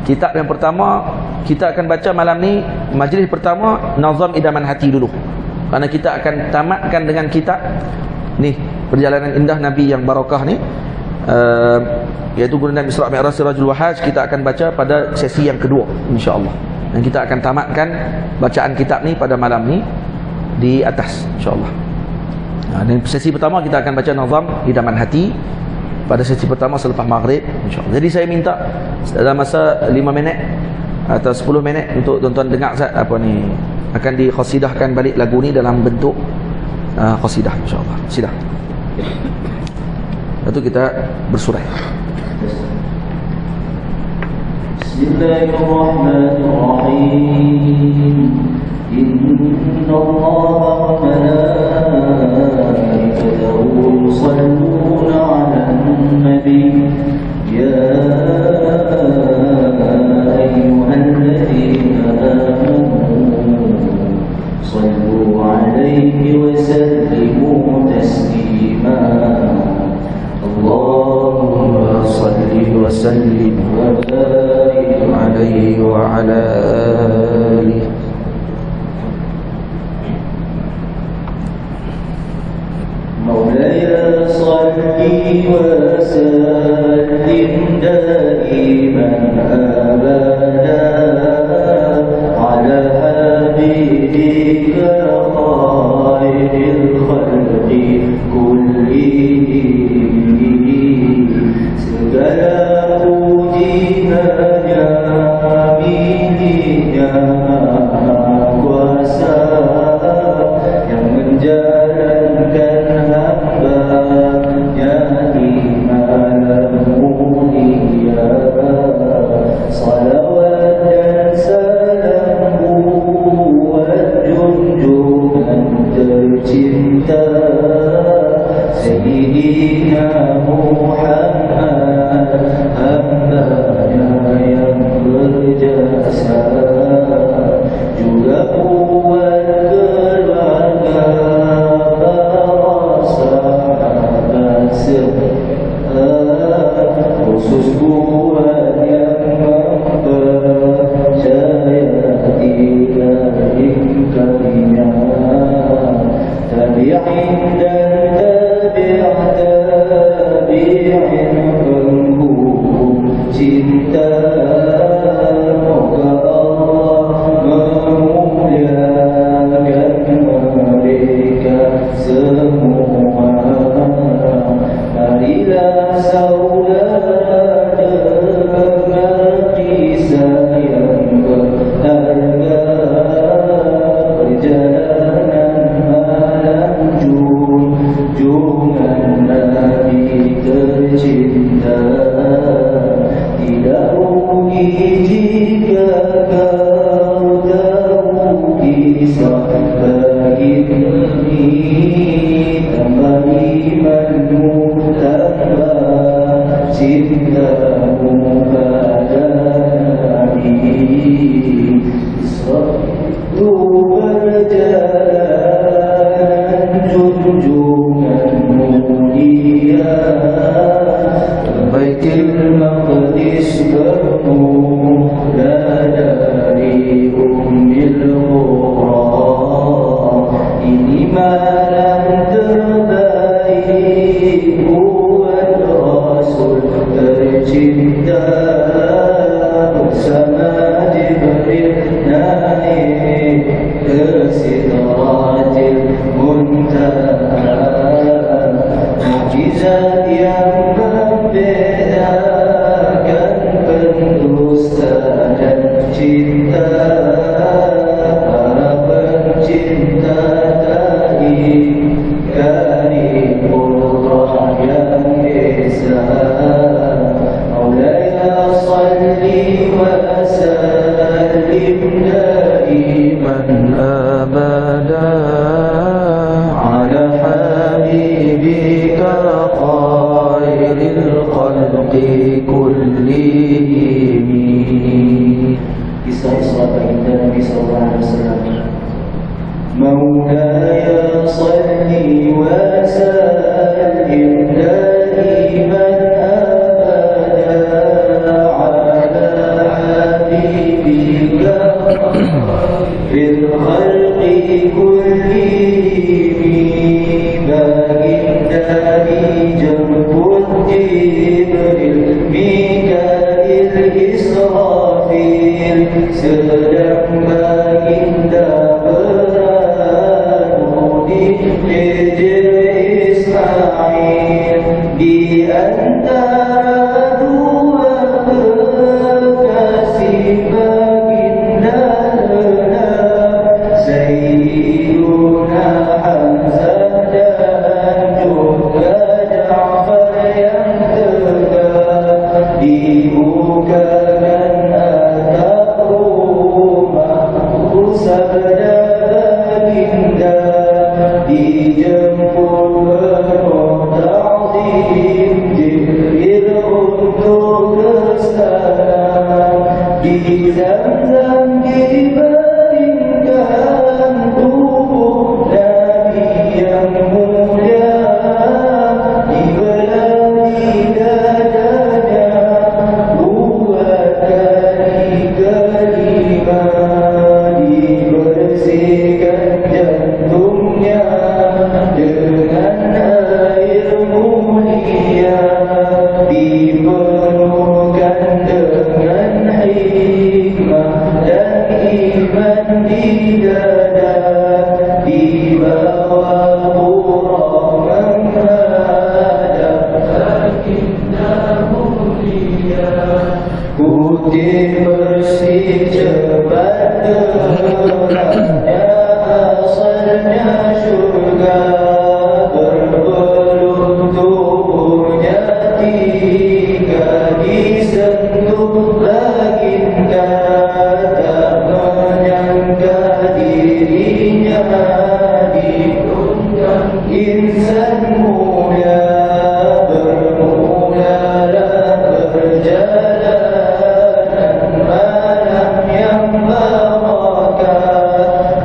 Kitab yang pertama kita akan baca malam ni, majlis pertama Nazam Idaman Hati dulu. Kerana kita akan tamatkan dengan kitab ni, Perjalanan Indah Nabi yang Barakah ni, iaitu Gurundan Isra' Mi'raj Sirajul Wahaj. Kita akan baca pada sesi yang kedua insya-Allah. Dan kita akan tamatkan bacaan kitab ni pada malam ni di atas insya-Allah. Dan sesi pertama kita akan baca Nazam Idaman Hati pada sesi pertama selepas maghrib insya-Allah. Jadi saya minta dalam masa 5 minit atau 10 minit untuk tuan-tuan dengar akan diqasidahkan balik lagu ni dalam bentuk qasidah insya-Allah. Sila. Lepas kita bersurah. Bismillahirrahmanirrahim. Innallaha wa malaikatahu yusalluna 'alan nabi ya ayyuhalladzina amanu sallu 'alaihi wa sallimu taslima. Allahumma salli wa sallim wa barik 'alaihi wa 'ala alihi. مولاي صل وسلم دائما أبدا على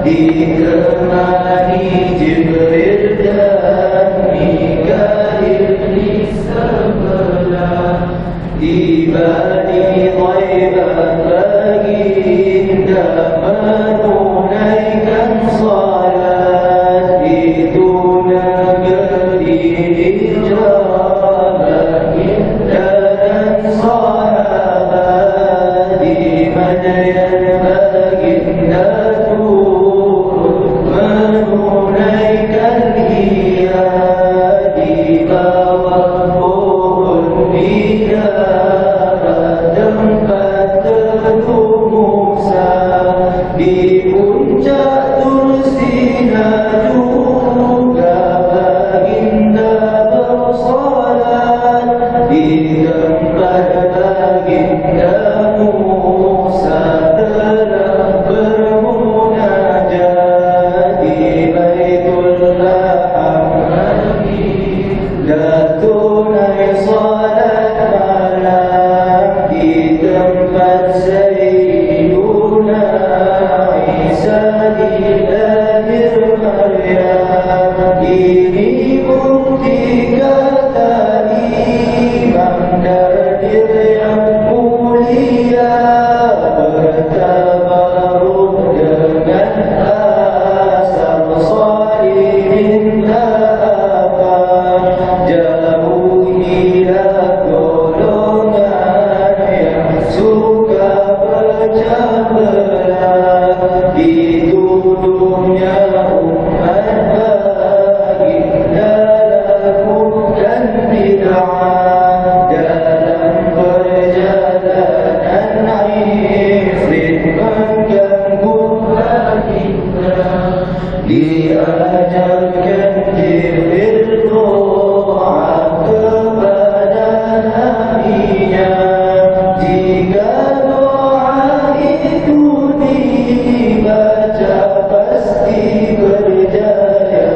ditemani Jibril dan Mikail di sebelah. Tiba di Thaibah baginda menunaikan salat. Itu negeri hijrah baginda dan sahabat. Di Madyan baginda turut menunaikan hiyah. Di bawah pohon bidara tempat teduh Musa. Di puncak Tursina juga baginda bersolat. Di tempat baginda Musa telah bermunajat. Di Baitul Laham dah tunai salat malam. Di tempat Sayyiduna Isa dilahir Maryam. Ini bukti kata imam Nadir yang mulia. Bertabaruk dengan asal salihin apa. Jauhilah golongan yang suka pecah belah. Dituduhnya umat baginda lakukan bid'ah. Dalam perjalanan Ifrit mengganggu baginda. Diajarkan Jibril doa kepada nabinya. Jika doa itu dibaca pasti berjaya.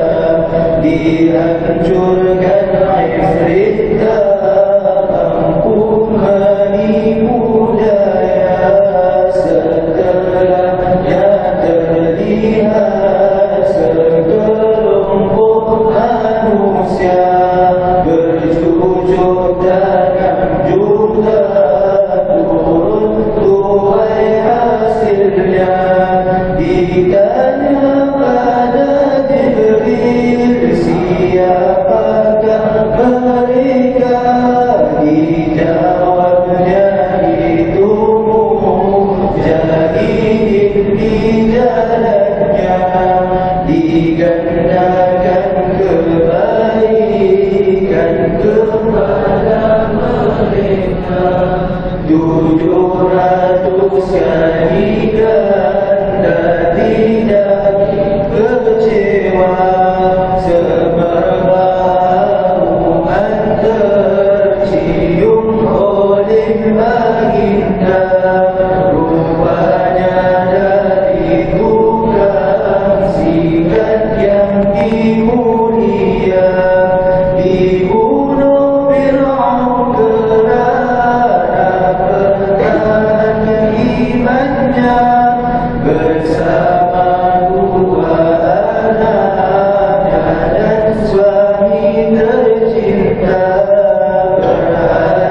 Dihancurkan Ifrit mampu menipu daya. Setelahnya terlihat sekelompok manusia bercucuk dalam juta turut tuai hasilnya. Ditanya pada Jibril, siapakah mereka? Dijawabnya, itu mujahidin di jalannya. Digandakan kebaikan kepada mereka. 700 kali ganda tidak kecewa. Semerbak umat tercium oleh baginda. Rupanya dari tukang sikat yang dimulia. Dibunuh Fir'aun kerana pertahanan imannya. Bersama dua anaknya dan suami tercinta.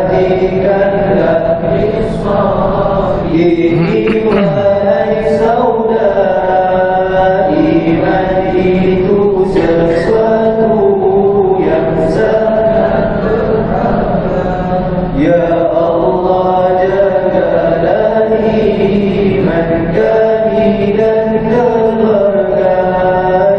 Perhatikanlah kisah ini wahai saudara. Iman itu sesuatu yang sangat berharga. Ya Allah, jagalah iman kami dan keluarga.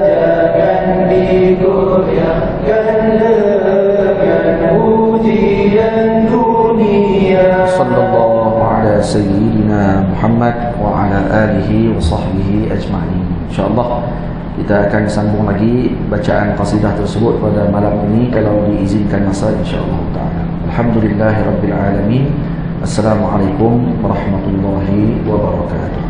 Jangan digoyahkan dengan ujian dunia. Sallallahu ala sayyidina Muhammad wa ala alihi wa sahbihi ajma'in. InsyaAllah kita akan sambung lagi bacaan qasidah tersebut pada malam ini kalau diizinkan masa, insyaAllah ta'ala. Alhamdulillahirabbil alamin. Assalamualaikum warahmatullahi wabarakatuh.